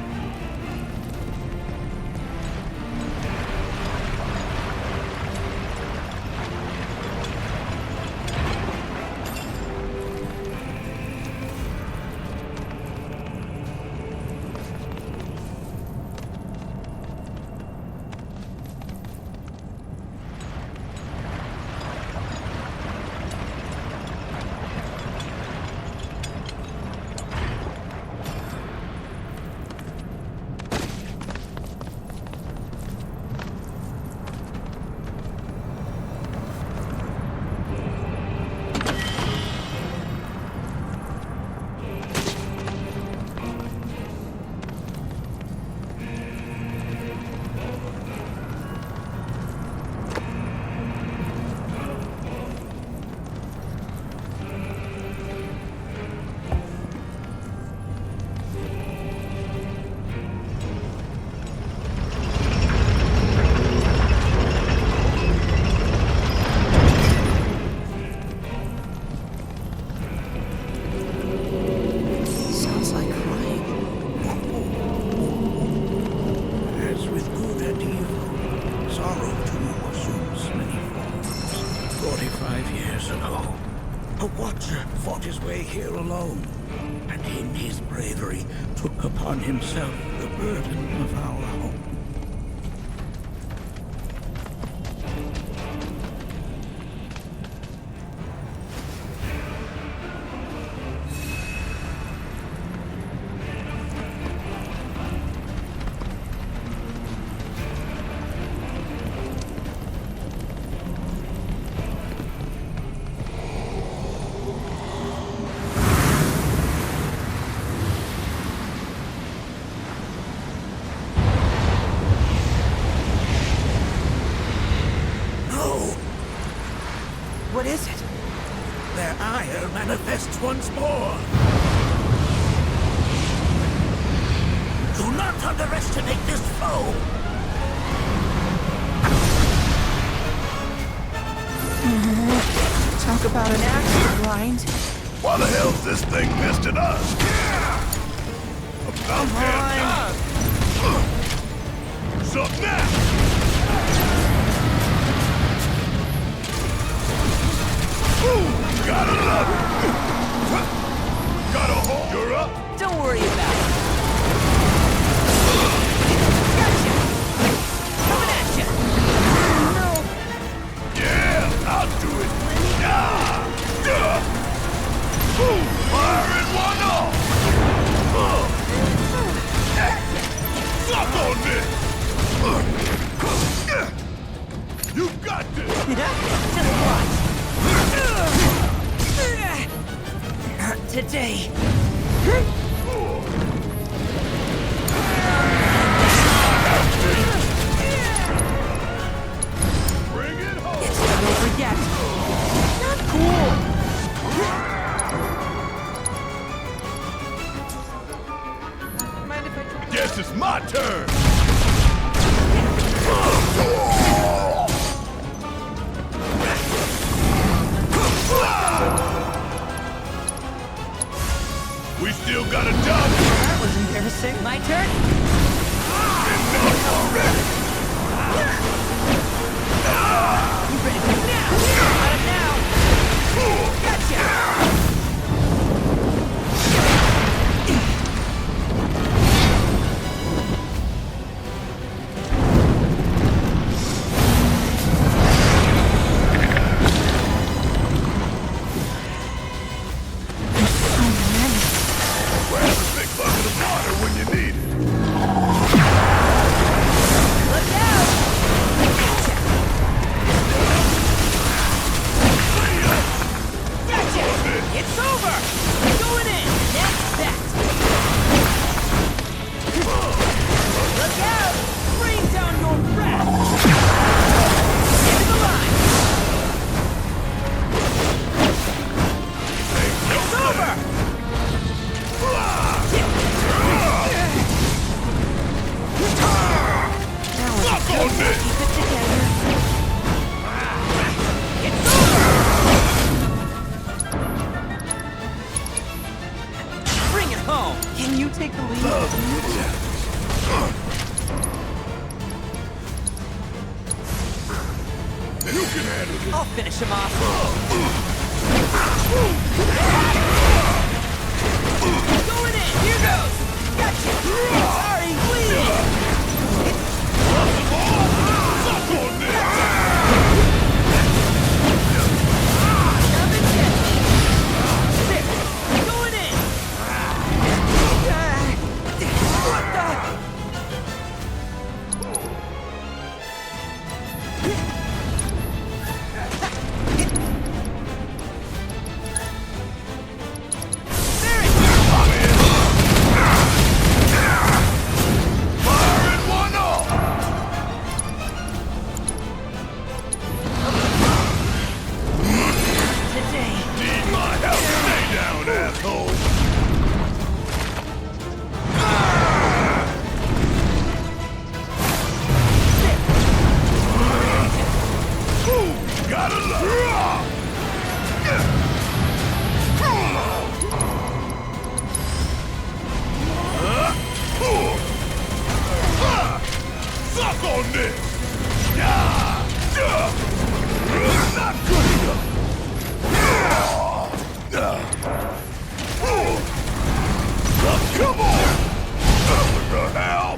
Took upon himself the burden of our home. What is it? Their ire manifests once more. Do not underestimate this foe. Talk about an axe blind. Why the hell's this thing misted us? About damn time! What's up now? Ooh, gotta love it! Gotta hold her up! Don't worry about it. Gotcha! Coming at you! No! Yeah, I'll do it! Ooh, fire in one off! Suck on this! You got this! Just watch! Not today. Bring it home! It's not over yet. Not cool. Guess it's my turn! We still got a job! That was embarrassing. My turn? Enough already! You ready for now? Now! Gotcha! Grab a big bucket of water when you need it. Look out! Gotcha! It's over! Going in! That's that! Look out! Rain down your wrath! Into the line! It's over! Suck on this! It's over! Bring it home! Can you take the lead? Love you, challenge. You can handle it. I'll finish him off. Going in! Here goes! Gotcha! Sorry, please! Suck on this! Stop it, Jet! There! Going in! What the? Firing one off! Today. Need my help? Stay down, asshole! Ooh, gotta love! Suck on this! Not good enough! Come on! What the hell?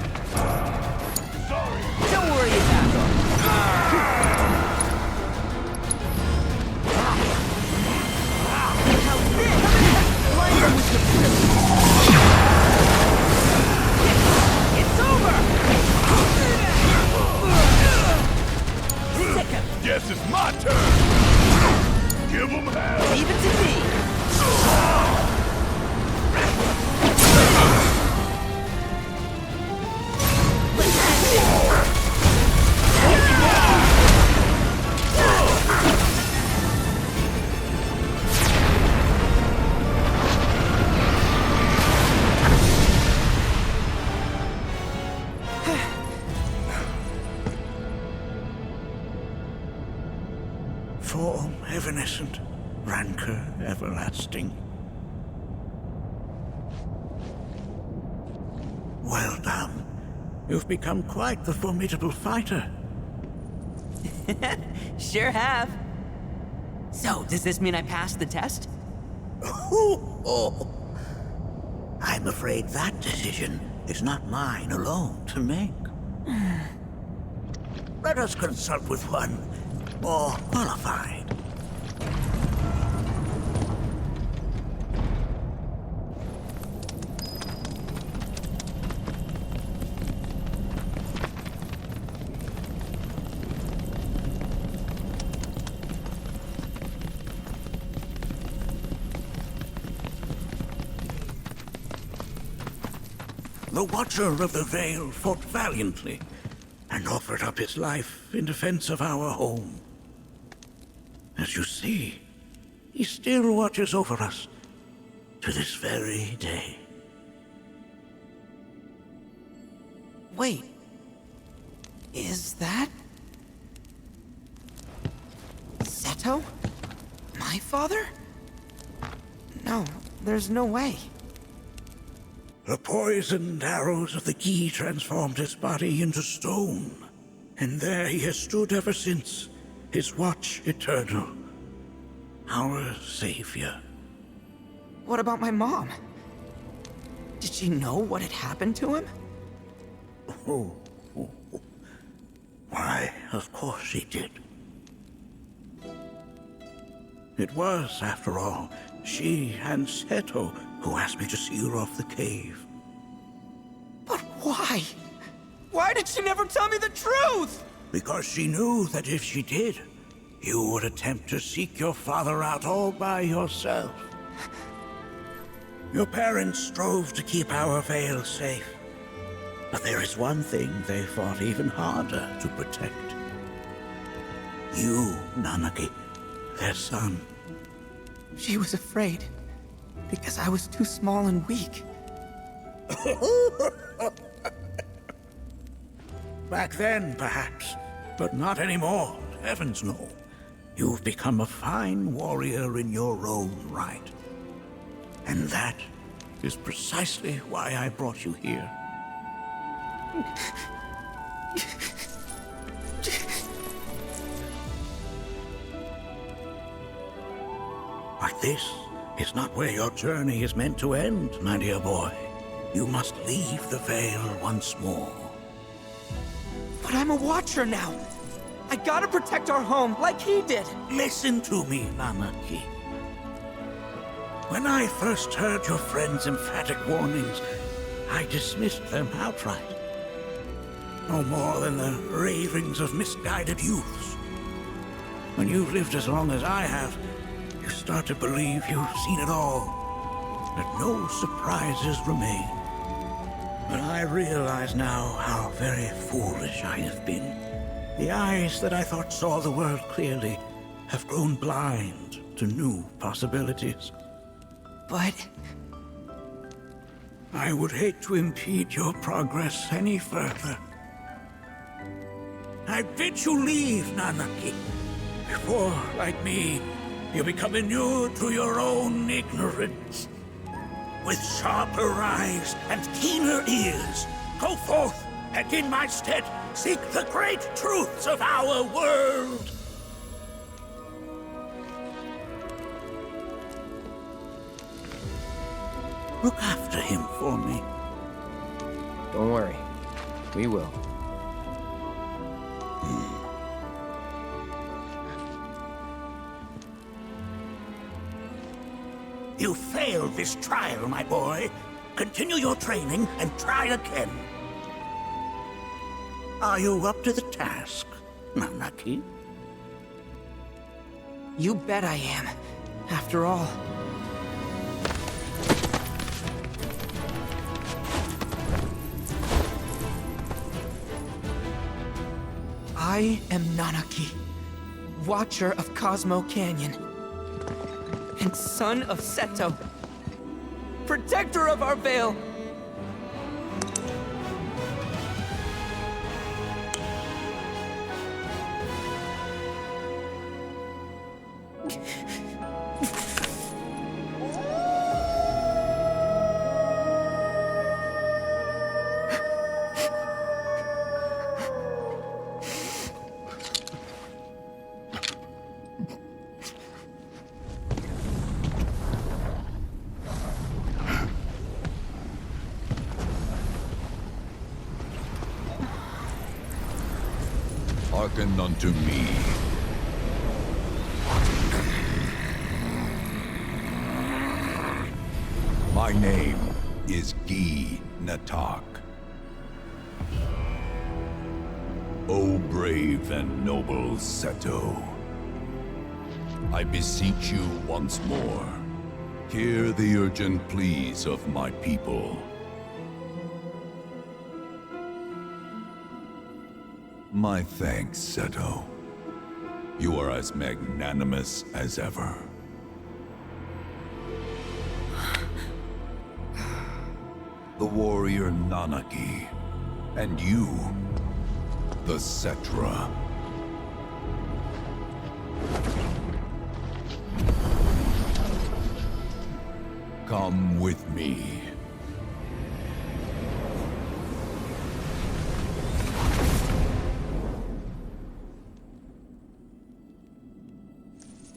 Sorry. Don't worry about it. How's this? Line him with the It's over! Sick him! Guess it's my turn! Give him hell! Leave it to me! Let's end it! Form evanescent, rancor everlasting. Well done. You've become quite the formidable fighter. Sure have. So, does this mean I passed the test? I'm afraid that decision is not mine alone to make. Let us consult with one more qualified. The Watcher of the Veil fought valiantly and offered up his life in defense of our home. As you see, he still watches over us to this very day. Wait. Is that... Seto? My father? No, there's no way. The poisoned arrows of the key transformed his body into stone. And there he has stood ever since, his watch eternal. Our savior. What about my mom? Did she know what had happened to him? Oh. Why, of course she did. It was, after all, she and Seto who asked me to see her off the cave. But why? Why did she never tell me the truth? Because she knew that if she did, you would attempt to seek your father out all by yourself. Your parents strove to keep our Vale safe. But there is one thing they fought even harder to protect. You, Nanaki, their son. She was afraid, because I was too small and weak. Back then, perhaps, but not anymore. Heavens no. You've become a fine warrior in your own right. And that is precisely why I brought you here. But this is not where your journey is meant to end, my dear boy. You must leave the Vale once more. But I'm a Watcher now. I gotta protect our home, like he did. Listen to me, Nanaki. When I first heard your friend's emphatic warnings, I dismissed them outright. No more than the ravings of misguided youths. When you've lived as long as I have, you start to believe you've seen it all, that no surprises remain. But I realize now how very foolish I have been. The eyes that I thought saw the world clearly have grown blind to new possibilities. But... I would hate to impede your progress any further. I bid you leave, Nanaki, before, like me, you become inured to your own ignorance. With sharper eyes and keener ears, go forth and in my stead seek the great truths of our world. Look after him for me. Don't worry. We will. You failed this trial, my boy. Continue your training and try again. Are you up to the task, Nanaki? You bet I am. After all... I am Nanaki, Watcher of Cosmo Canyon, and son of Seto, protector of our Vale. Hearken unto me. My name is Gi Natak. O brave and noble Seto, I beseech you once more, hear the urgent pleas of my people. My thanks, Seto. You are as magnanimous as ever. The warrior Nanaki And you, the Cetra. Come with me.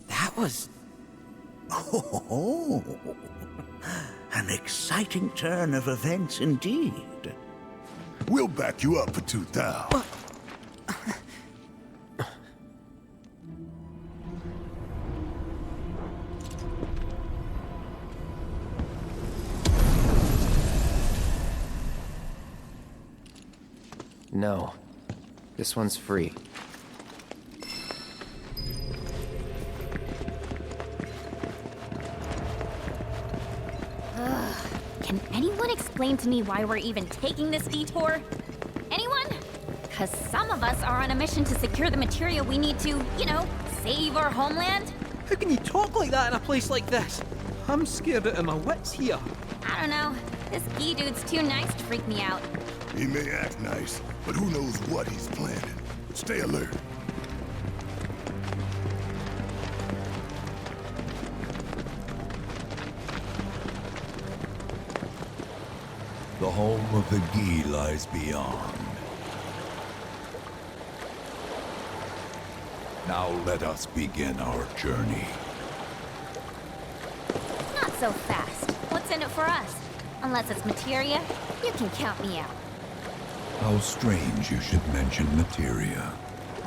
That was... Oh, an exciting turn of events indeed. We'll back you up for 2,000. No. This one's free. Can anyone explain to me why we're even taking this detour? Anyone? Because some of us are on a mission to secure the material we need to, you know, save our homeland. How can you talk like that in a place like this? I'm scared out of my wits here. I don't know. This Guy dude's too nice to freak me out. He may act nice, but who knows what he's planning. Stay alert. The home of the Guy lies beyond. Now let us begin our journey. Not so fast. What's in it for us? Unless it's materia, you can count me out. How strange you should mention materia.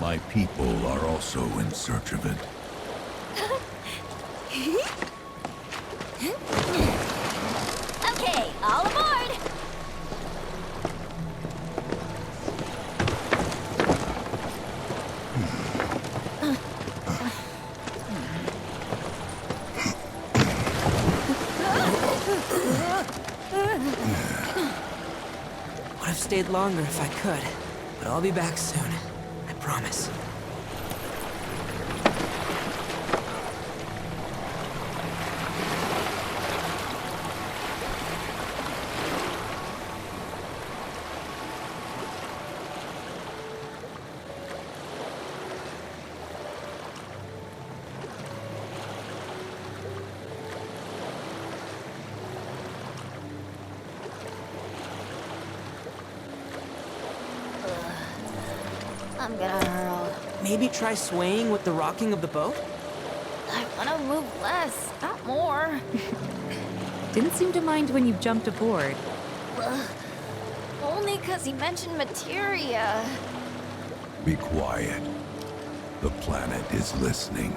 My people are also in search of it. Okay, all aboard! Would have stayed longer if I could, but I'll be back soon. I promise. I'm gonna hurl. Maybe try swaying with the rocking of the boat? I wanna move less, not more. Didn't seem to mind when you jumped aboard. Only 'cause he mentioned materia. Be quiet. The planet is listening.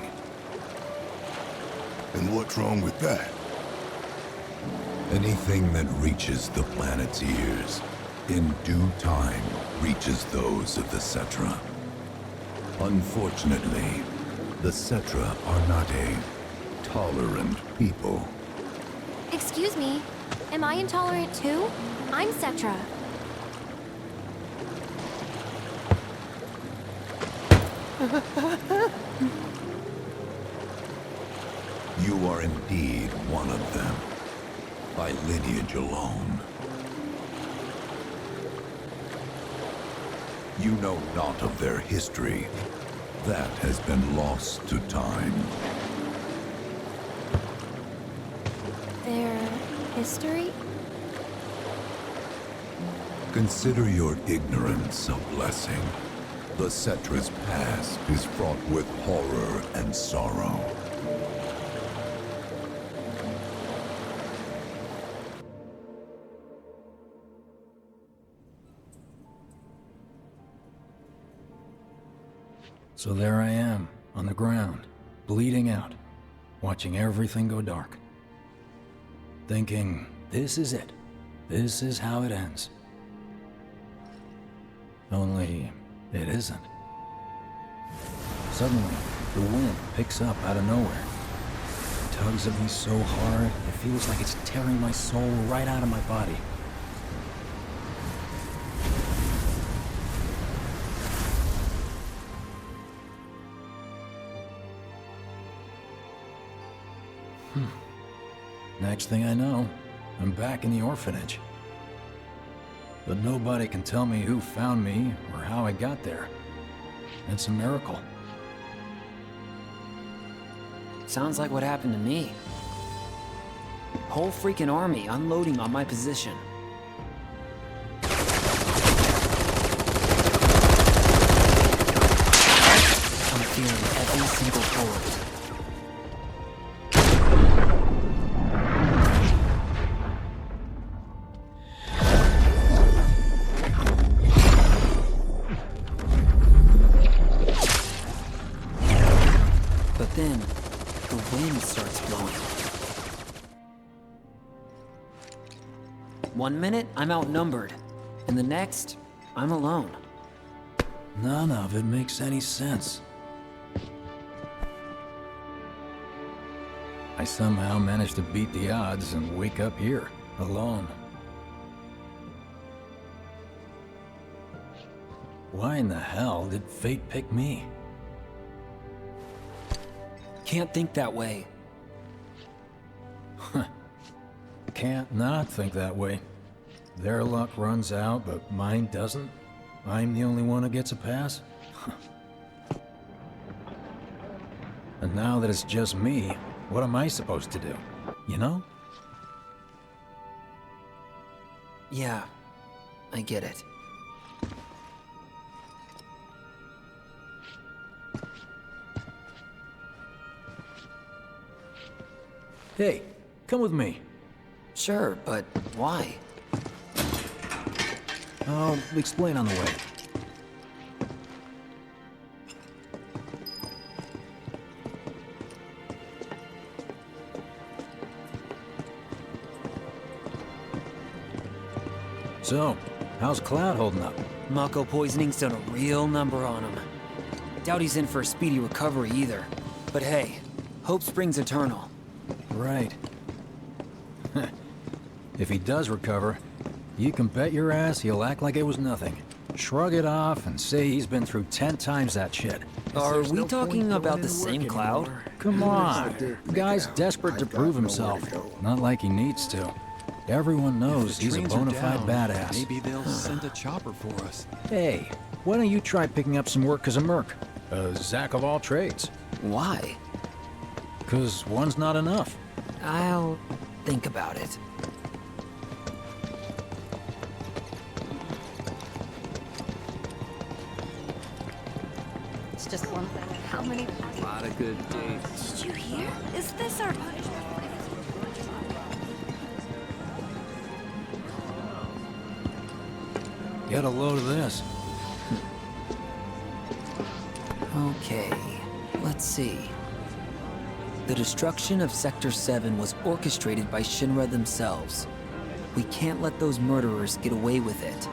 And what's wrong with that? Anything that reaches the planet's ears, in due time, reaches those of the Cetra. Unfortunately, the Cetra are not a tolerant people. Excuse me, am I intolerant too? I'm Cetra. You are indeed one of them, by lineage alone. You know not of their history. That has been lost to time. Their history? Consider your ignorance a blessing. The Cetra's past is fraught with horror and sorrow. So there I am, on the ground, bleeding out, watching everything go dark. Thinking, this is it. This is how it ends. Only, it isn't. Suddenly, the wind picks up out of nowhere. It tugs at me so hard, it feels like it's tearing my soul right out of my body. Next thing I know, I'm back in the orphanage. But nobody can tell me who found me or how I got there. It's a miracle. Sounds like what happened to me. Whole freaking army unloading on my position. I'm feeling every single bullet. But then, the wind starts blowing. 1 minute, I'm outnumbered. And the next, I'm alone. None of it makes any sense. I somehow managed to beat the odds and wake up here, alone. Why in the hell did fate pick me? Can't think that way. Can't not think that way. Their luck runs out, but mine doesn't. I'm the only one who gets a pass? And now that it's just me, what am I supposed to do? You know? Yeah, I get it. Hey, come with me. Sure, but why? I'll explain on the way. So, how's Cloud holding up? Mako poisoning's done a real number on him. Doubt he's in for a speedy recovery either. But hey, hope springs eternal. Right. If he does recover, you can bet your ass he'll act like it was nothing. Shrug it off and say he's been through 10 times that shit. Are we talking about the same Cloud? Come on. The guy's desperate to prove himself. Not like he needs to. Everyone knows he's a bona fide badass. Maybe they'll send a chopper for us. Hey, why don't you try picking up some work as a merc? A Zack of all trades. Why? 'Cause one's not enough. I'll think about it. It's just one thing. How many? A lot of good dates. Did you hear? Is this our punishment? Get a load of this. Okay, let's see. The destruction of Sector 7 was orchestrated by Shinra themselves. We can't let those murderers get away with it.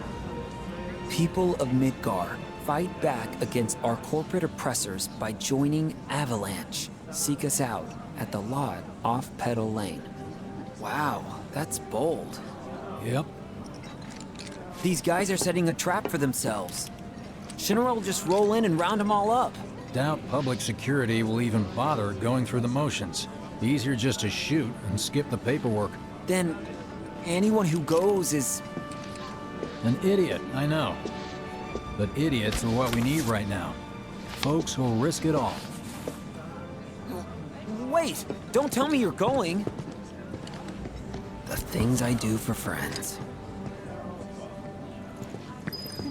People of Midgar, fight back against our corporate oppressors by joining Avalanche. Seek us out at the lot off Petal Lane. Wow, that's bold. Yep. These guys are setting a trap for themselves. Shinra will just roll in and round them all up. Doubt public security will even bother going through the motions. Easier just to shoot and skip the paperwork. Then, anyone who goes is... An idiot, I know. But idiots are what we need right now. Folks who'll risk it all. Wait! Don't tell me you're going! The things I do for friends.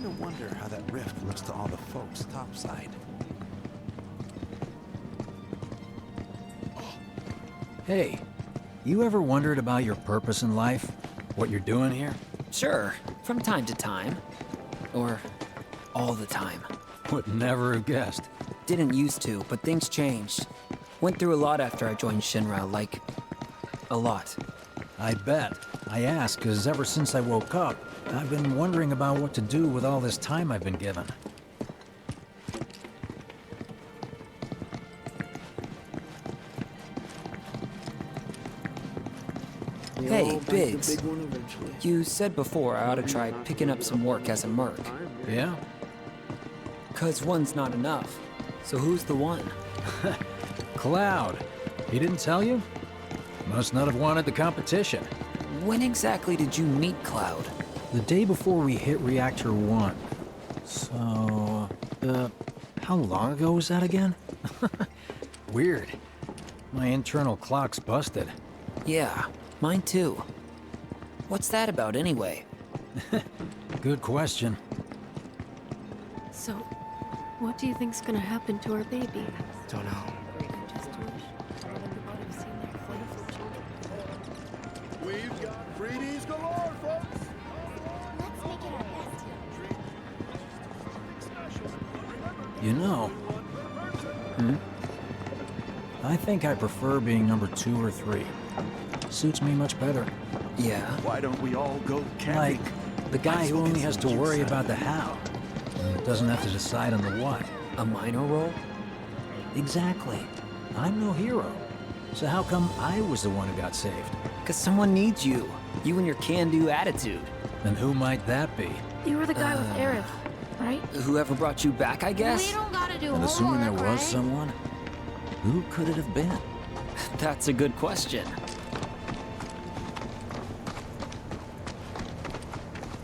No wonder how that rift looks to all the folks topside. Hey, you ever wondered about your purpose in life? What you're doing here? Sure, from time to time. Or all the time. Would never have guessed. Didn't used to, but things changed. Went through a lot after I joined Shinra, like... a lot. I bet. I ask because ever since I woke up, I've been wondering about what to do with all this time I've been given. Hey, Biggs. You said before I ought to try picking up some work as a merc. Yeah? 'Cause one's not enough. So who's the one? Cloud. He didn't tell you? Must not have wanted the competition. When exactly did you meet Cloud? The day before we hit Reactor 1. So, how long ago was that again? Weird. My internal clock's busted. Yeah, mine too. What's that about anyway? Good question. So, what do you think's gonna happen to our baby? Don't know. We've got freebies galore, folks! Let's make it our best You know... I think I prefer being number 2 or 3. Suits me much better. Yeah? Why don't we all go camping? Like, the guy who only has to worry about the how. And doesn't have to decide on the what. A minor role? Exactly. I'm no hero. So how come I was the one who got saved? Because someone needs you. You and your can-do attitude. And who might that be? You were the guy with Aerith, right? Whoever brought you back, I guess? We don't gotta do And assuming there was right? someone, who could it have been? That's a good question.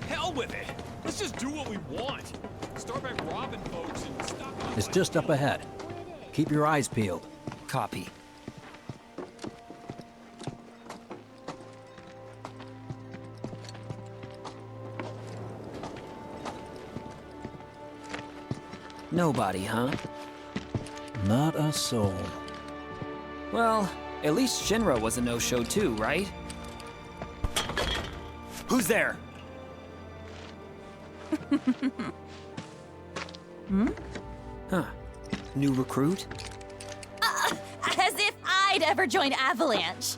Hell with it! Let's just do what we want. Start by robbing folks and stop. It's just up ahead. Keep your eyes peeled. Copy. Nobody, huh? Not a soul. Well, at least Shinra was a no-show too, right? Who's there? Huh. New recruit? As if I'd ever join Avalanche.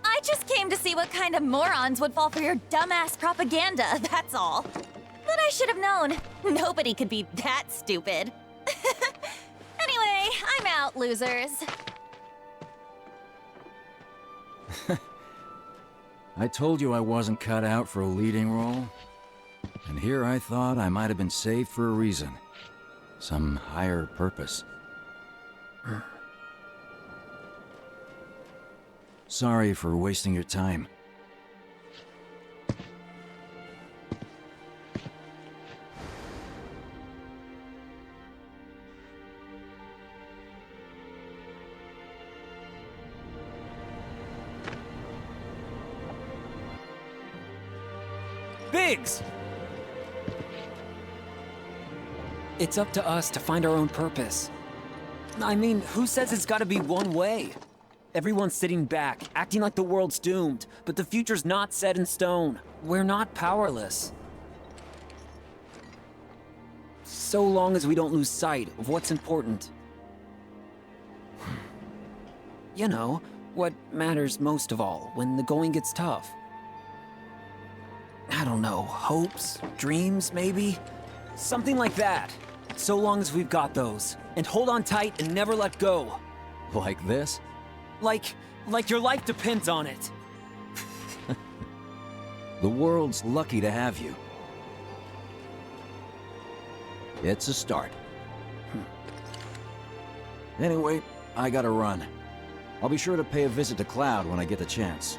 I just came to see what kind of morons would fall for your dumbass propaganda, that's all. But I should have known. Nobody could be that stupid. Anyway, I'm out, losers. I told you I wasn't cut out for a leading role. And here I thought I might have been saved for a reason. Some higher purpose. Sorry for wasting your time. Biggs! It's up to us to find our own purpose. I mean, who says it's gotta be one way? Everyone's sitting back, acting like the world's doomed, but the future's not set in stone. We're not powerless. So long as we don't lose sight of what's important. You know, what matters most of all when the going gets tough. I don't know, hopes, dreams, maybe? Something like that. So long as we've got those. And hold on tight and never let go. Like this? Like your life depends on it. The world's lucky to have you. It's a start. Anyway, I gotta run. I'll be sure to pay a visit to Cloud when I get the chance.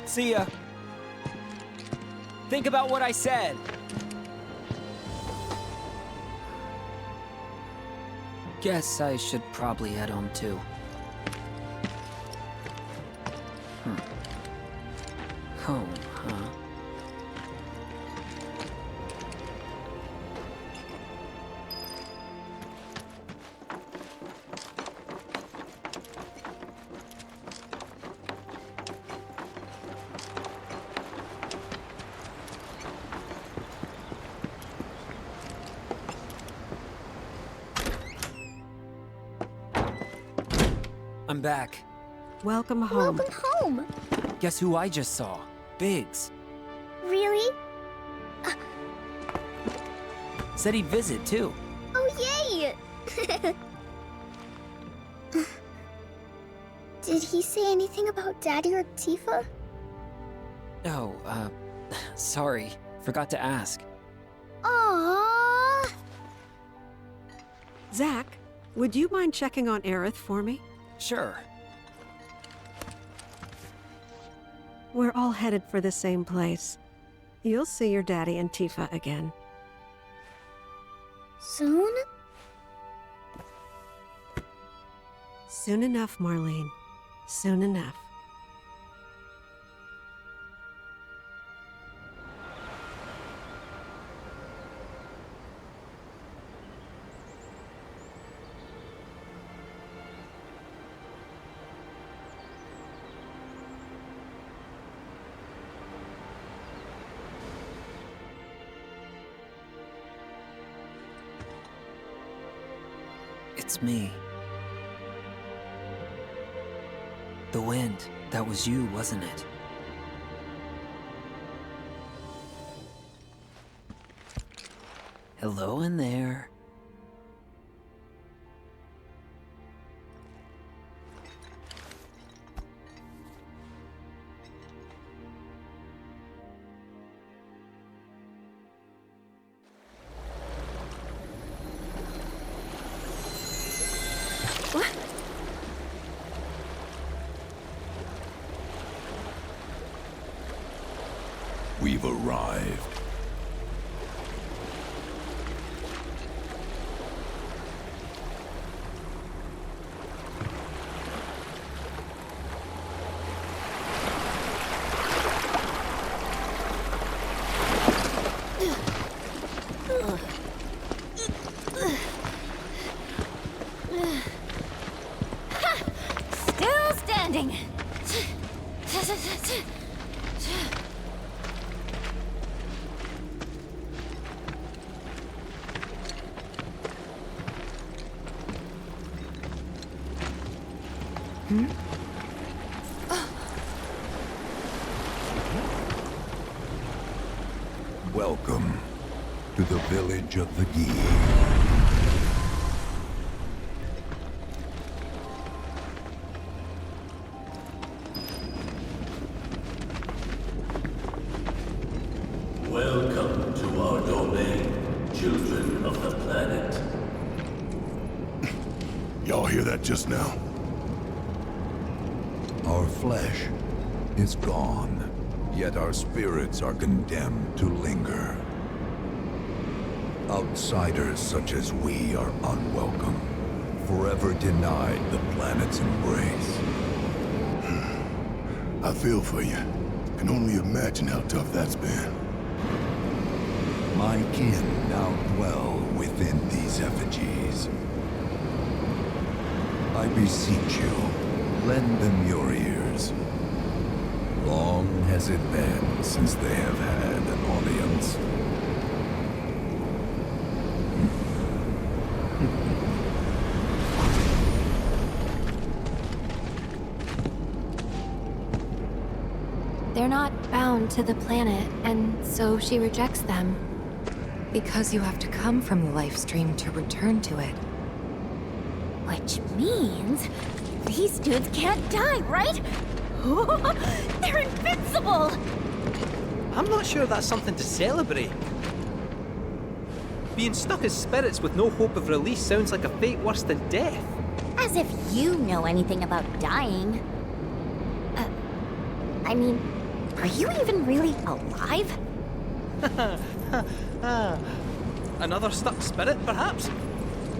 See ya. Think about what I said. Guess I should probably head home too. Home, huh? I'm back. Welcome home. Welcome home. Guess who I just saw? Biggs. Really? Said he'd visit, too. Oh, yay! Did he say anything about Daddy or Tifa? Oh, sorry. Forgot to ask. Aww. Zach, would you mind checking on Aerith for me? Sure. We're all headed for the same place. You'll see your daddy and Tifa again. Soon? Soon enough, Marlene. Soon enough. It's me. The wind, that was you, wasn't it? Hello in there. We've arrived. Still standing. Welcome to the village of the Gi. Welcome to our domain, children of the planet. Y'all hear that just now? Our flesh is gone, yet our spirits are condemned to linger. Outsiders such as we are unwelcome, forever denied the planet's embrace. I feel for you. Can only imagine how tough that's been. My kin now dwell within these effigies. I beseech you, lend them your ears. Long has it been since they have had an audience. They're not bound to the planet, and so she rejects them. Because you have to come from the life stream to return to it. Which means these dudes can't die, right? They're invincible! I'm not sure that's something to celebrate. Being stuck as spirits with no hope of release sounds like a fate worse than death. As if you know anything about dying. I mean, are you even really alive? Another stuck spirit, perhaps?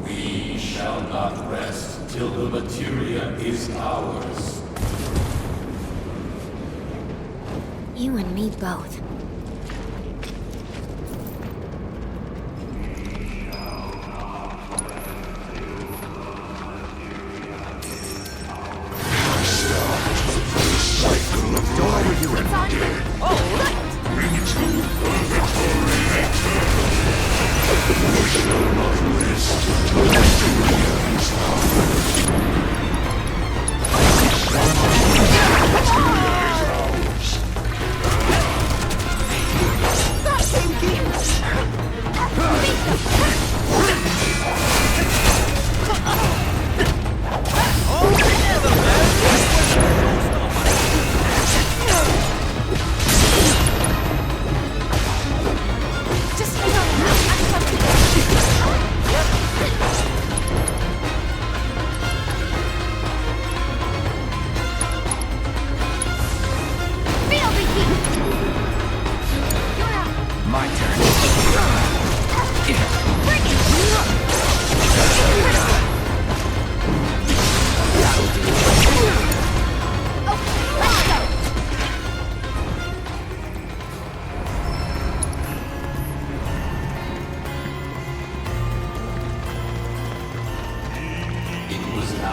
We shall not rest till the materia is ours. You and me both.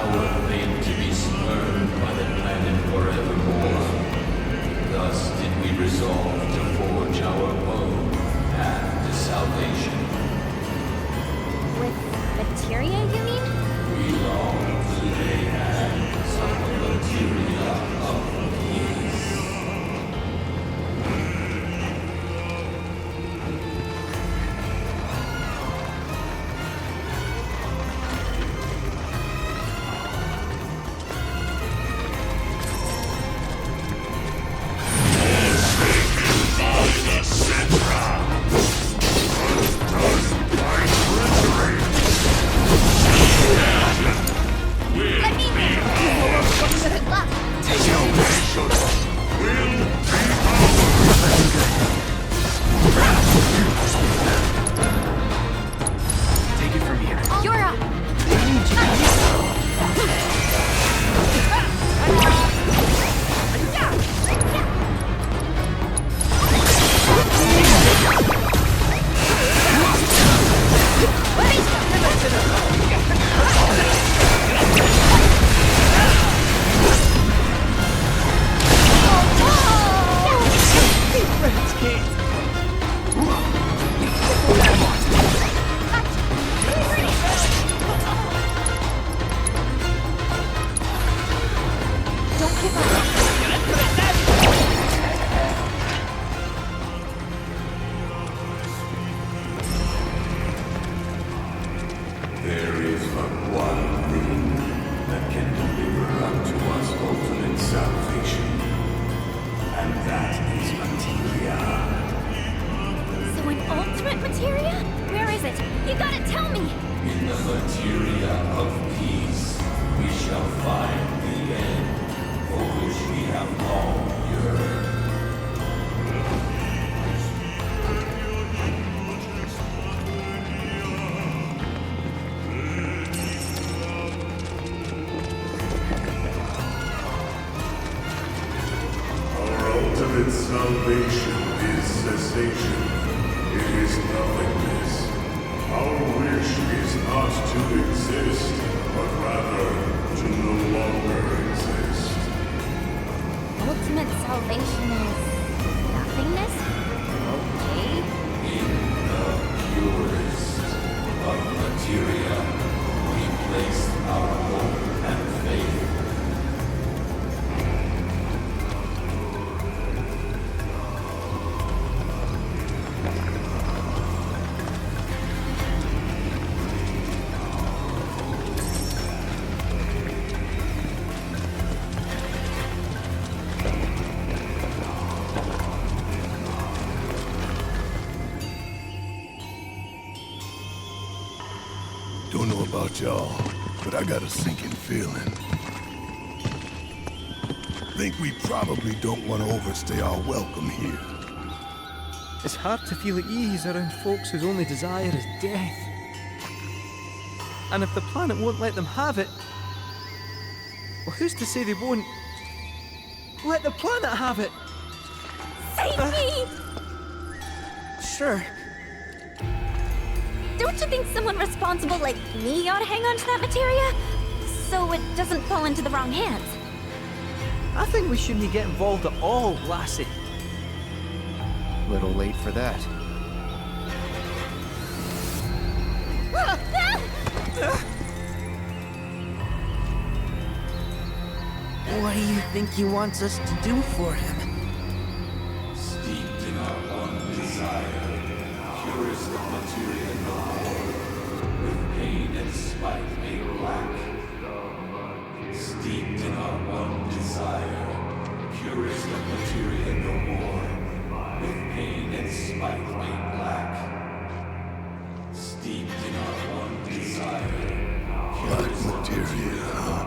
power famed to be spurned by the planet forevermore. Thus did we resolve to forge our own path to salvation. With materia, you mean? We long to lay hands on the materia of peace. There is but one thing that can deliver unto us ultimate salvation, and that is materia. So an ultimate materia? Where is it? You gotta tell me! In the materia of peace, we shall find the end for which we have long yearned. Ultimate salvation is cessation. It is nothingness. Our wish is not to exist, but rather to no longer exist. Ultimate salvation is nothingness? Okay. In the purest of materia, we place our hope and faith. Don't know about y'all, but I got a sinking feeling. Think we probably don't want to overstay our welcome here. It's hard to feel at ease around folks whose only desire is death. And if the planet won't let them have it, well, who's to say they won't let the planet have it? Save me! Sure. Don't you think someone responsible like me ought to hang on to that materia? So it doesn't fall into the wrong hands. I think we shouldn't get involved at all, lassie. Little late for that. What do you think he wants us to do for him? Steeped in our one desire, purest of materia no more, with pain and spite made black. Steeped in our one desire, purest of materia no more, with pain and spite made black. Steeped in our one desire, Black materia, huh?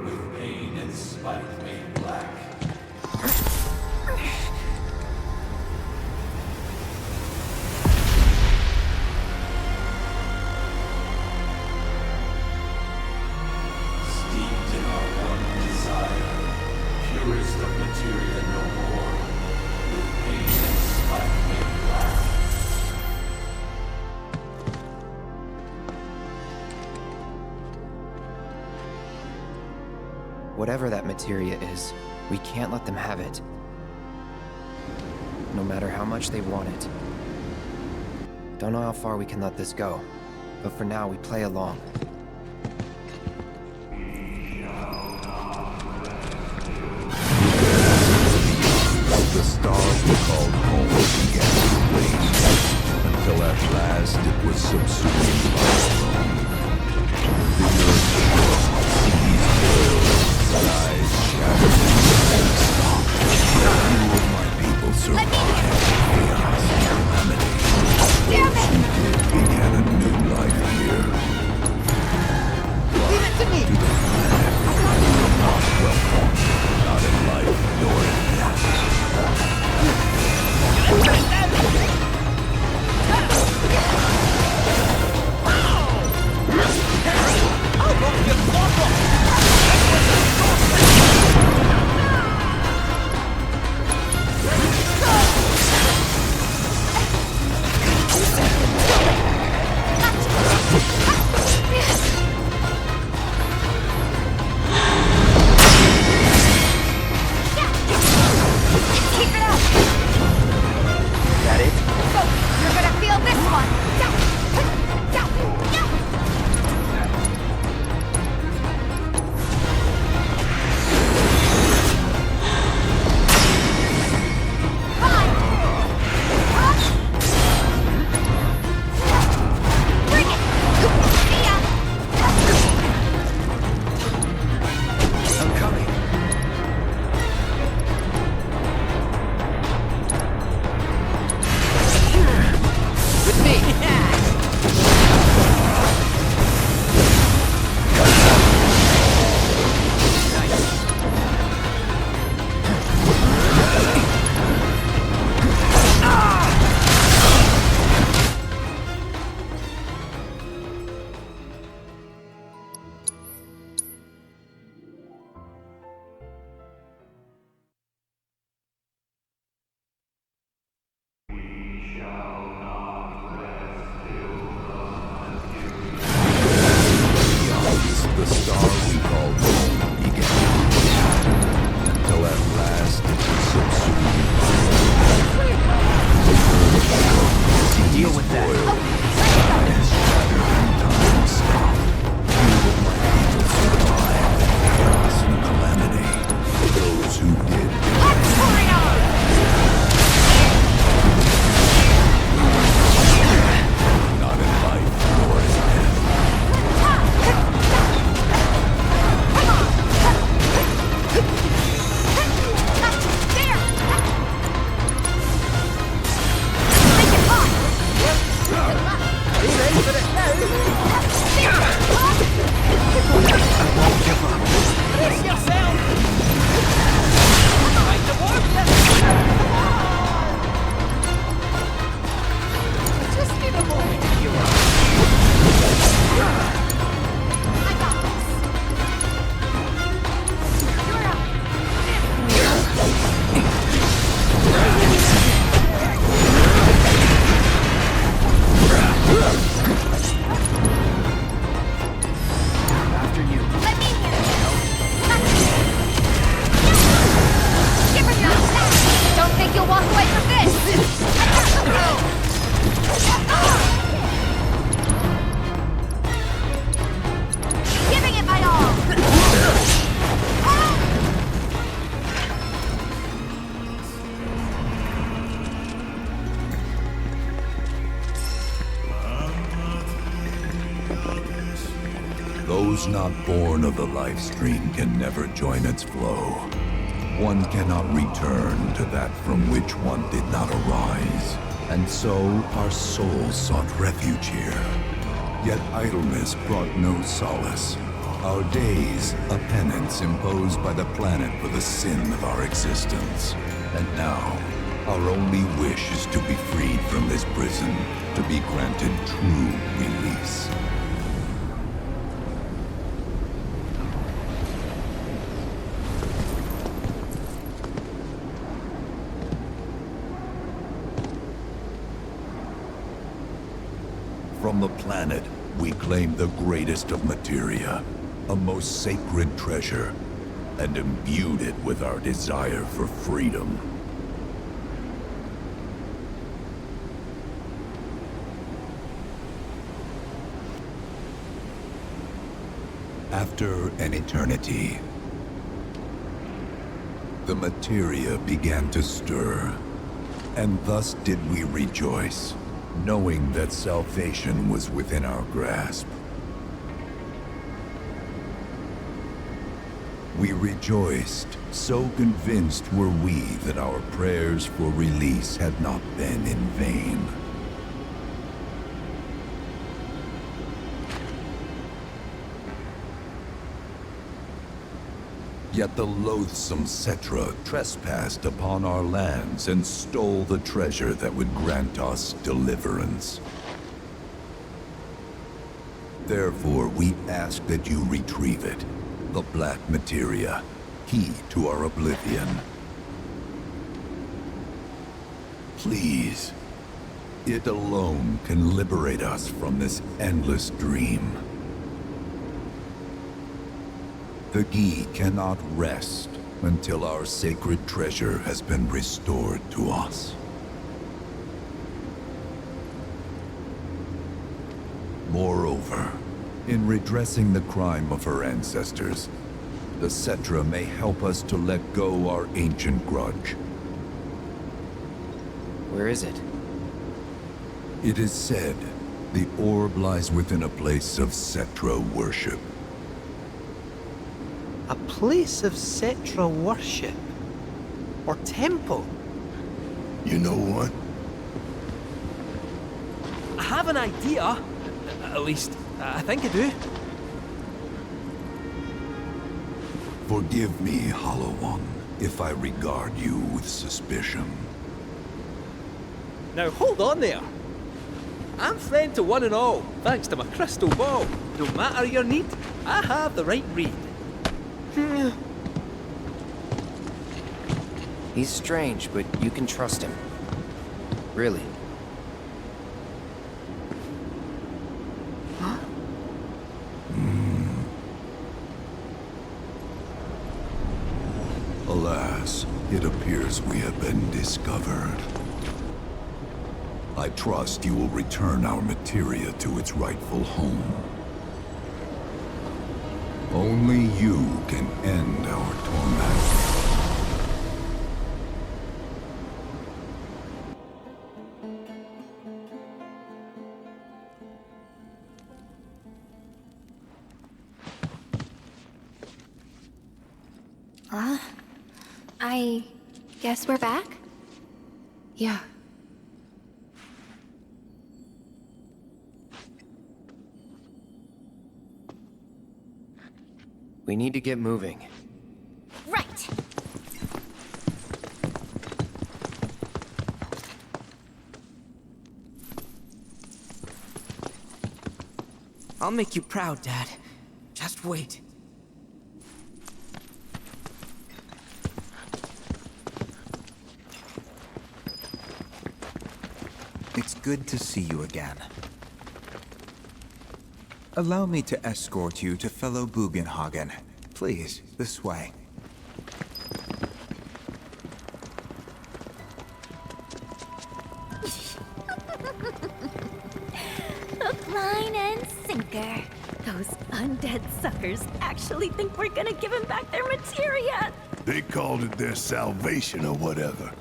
with pain and spite made black. Steeped in our one desire, purest of materia no more, with pain and spite made black. Whatever that materia is, we can't let them have it. No matter how much they want it. Don't know how far we can let this go, but for now we play along. The star we called home began to blaze, until at last it was subsumed by storm. The earth shook, seas boiled, skies shattered, and stopped. Few of my people survived chaos and calamity. Those who did began a new life here. Leave it to me! To the planet, we were not welcome, not in life nor in death. Those not born of the life stream can never join its flow. One cannot return to that from which one did not arise. And so our souls sought refuge here. Yet idleness brought no solace. Our days, a penance imposed by the planet for the sin of our existence. And now, our only wish is to be freed from this prison, to be granted true release. From the planet, we claim the greatest of materia, a most sacred treasure. and imbued it with our desire for freedom. After an eternity, the materia began to stir, and thus did we rejoice, knowing that salvation was within our grasp. We rejoiced, so convinced were we that our prayers for release had not been in vain. Yet the loathsome Cetra trespassed upon our lands and stole the treasure that would grant us deliverance. Therefore, we ask that you retrieve it, the black materia, key to our oblivion. Please, it alone can liberate us from this endless dream. The Gi cannot rest until our sacred treasure has been restored to us. Moreover, in redressing the crime of her ancestors, the Cetra may help us to let go our ancient grudge. Where is it? It is said the orb lies within a place of Cetra worship. A place of Cetra worship? Or temple? You know what? I have an idea. At least, I think I do. Forgive me, Hollow One, if I regard you with suspicion. Now hold on there. I'm friend to one and all, thanks to my crystal ball. No matter your need, I have the right read. He's strange, but you can trust him. Really. Huh? Alas, it appears we have been discovered. I trust you will return our materia to its rightful home. Only you can end our torment. I guess we're back? Yeah. We need to get moving. Right. I'll make you proud, Dad. Just wait. It's good to see you again. Allow me to escort you to fellow Bugenhagen. Please, this way. Hook, line, and sinker. Those undead suckers actually think we're gonna give him back their materia. They called it their salvation or whatever.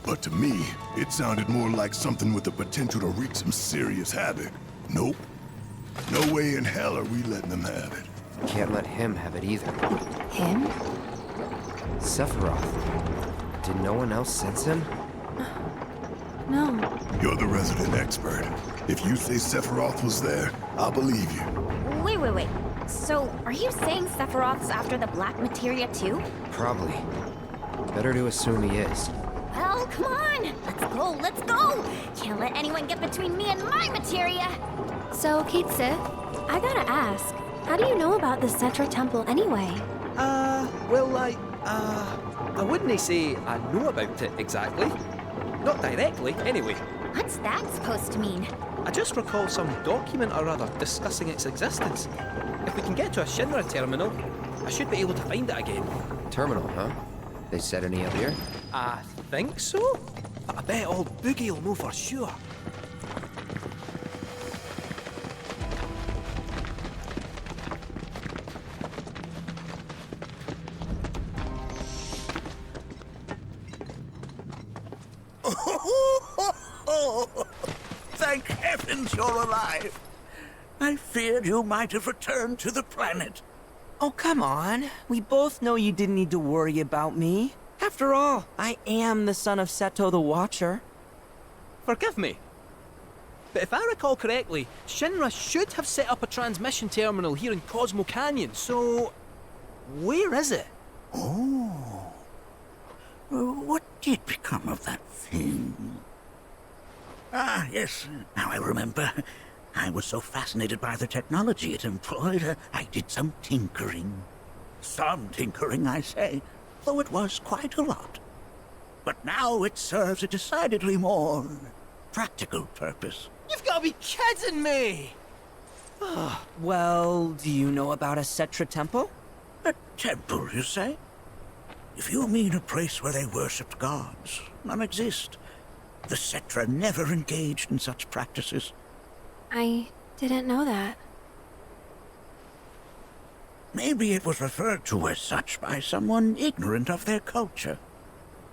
But to me, it sounded more like something with the potential to wreak some serious havoc. Nope. No way in hell are we letting them have it. Can't let him have it either. Him? Sephiroth. Did no one else sense him? No. You're the resident expert. If you say Sephiroth was there, I'll believe you. Wait. So, are you saying Sephiroth's after the black materia too? Probably. Better to assume he is. Well, come on! Let's go! Can't let anyone get between me and my materia! So, Kate Sith, I gotta ask, how do you know about the Cetra Temple anyway? Well, I wouldn't say I know about it exactly. Not directly, anyway. What's that supposed to mean? I just recall some document or other discussing its existence. If we can get to a Shinra terminal, I should be able to find it again. Terminal, huh? They set any up here? I think so. I bet old Boogie will know for sure. Thank heavens you're alive. I feared you might have returned to the planet. Oh, come on. We both know you didn't need to worry about me. After all, I am the son of Seto the Watcher. Forgive me, but if I recall correctly, Shinra should have set up a transmission terminal here in Cosmo Canyon, so... where is it? Oh. What did become of that thing? Ah, yes, now I remember. I was so fascinated by the technology it employed, I did some tinkering. Some tinkering, I say, though it was quite a lot. But now it serves a decidedly more practical purpose. You've got to be kidding me! Well, do you know about a Cetra temple? A temple, you say? If you mean a place where they worshipped gods, none exist. The Cetra never engaged in such practices. I didn't know that. Maybe it was referred to as such by someone ignorant of their culture.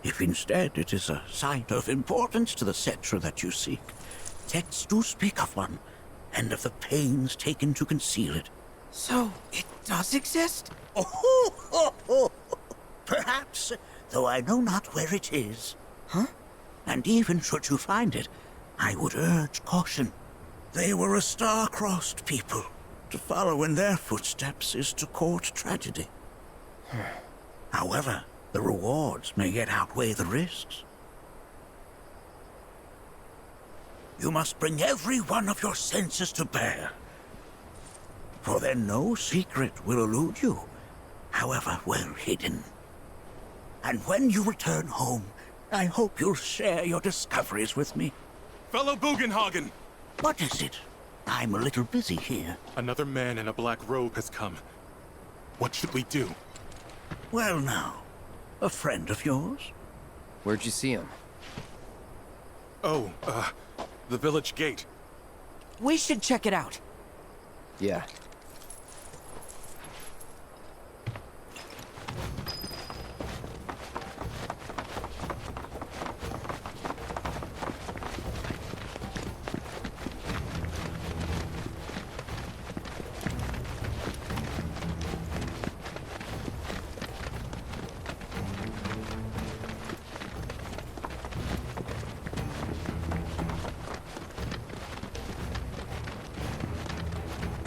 If instead it is a site of importance to the Cetra that you seek, texts do speak of one, and of the pains taken to conceal it. So, it does exist? Oh, perhaps, though I know not where it is. Huh? And even should you find it, I would urge caution. They were a star-crossed people. To follow in their footsteps is to court tragedy. However, the rewards may yet outweigh the risks. You must bring every one of your senses to bear. For then no secret will elude you, however well hidden. And when you return home, I hope you'll share your discoveries with me. Fellow Bugenhagen! What is it? I'm a little busy here. Another man in a black robe has come. What should we do? Well now, a friend of yours? Where'd you see him? Oh, the village gate. We should check it out. Yeah.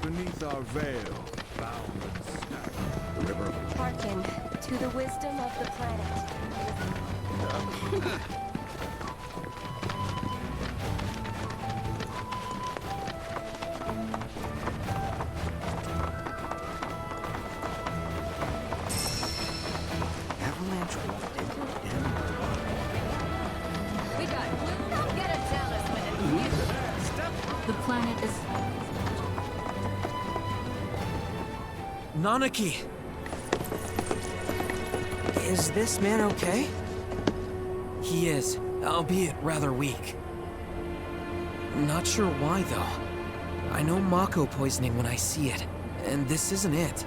Beneath our veil, bound and snapped, the river. Hearken to the wisdom of the planet. Avalanche walked into it again. We got blue. Don't get it jealous when it. The planet is. Nanaki! Is this man okay? He is, albeit rather weak. Not sure why, though. I know Mako poisoning when I see it, and this isn't it.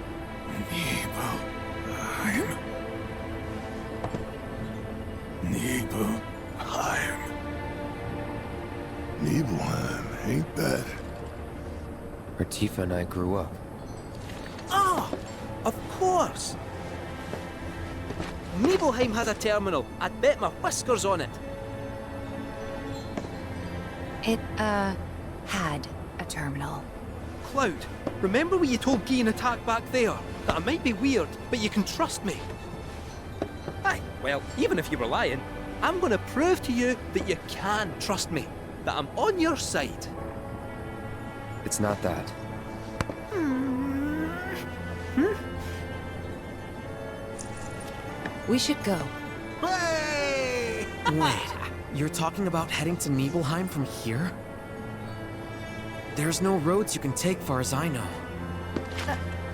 Nibelheim, ain't that? Where Tifa and I grew up. Oh! Of course! Nibelheim had a terminal. I'd bet my whiskers on it. It, had a terminal. Cloud, remember when you told Guy in Attack back there that I might be weird, but you can trust me? Aye, well, even if you were lying, I'm gonna prove to you that you can trust me, that I'm on your side. It's not that. We should go. Wait, you're talking about heading to Nibelheim from here? There's no roads you can take far as I know.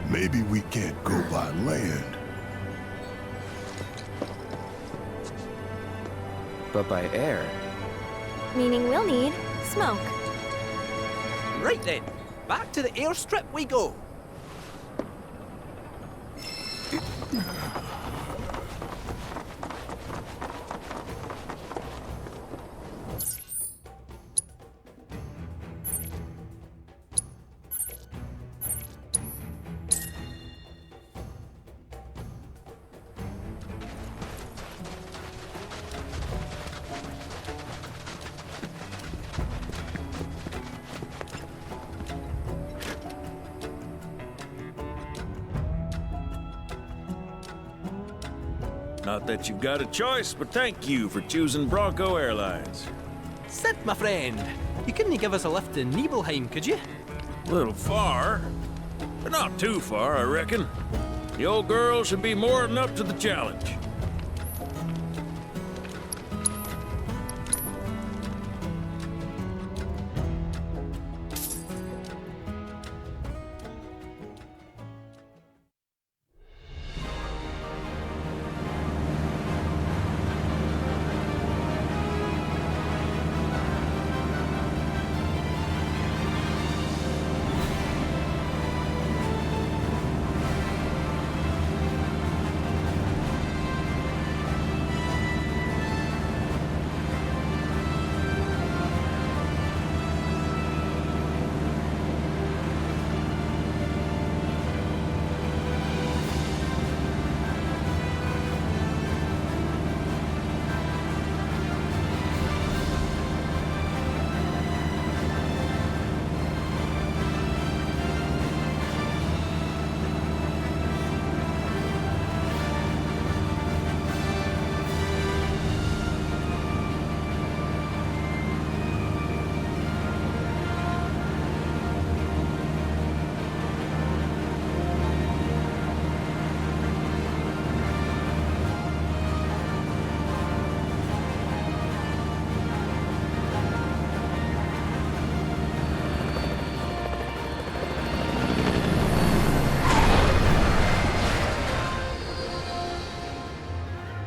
Maybe we can't go by land. But by air... Meaning we'll need smoke. Right then, back to the airstrip we go. Not that you've got a choice, but thank you for choosing Bronco Airlines. Sid, my friend, you couldn't give us a lift to Nibelheim, could you? A little far, but not too far, I reckon. The old girl should be more than up to the challenge.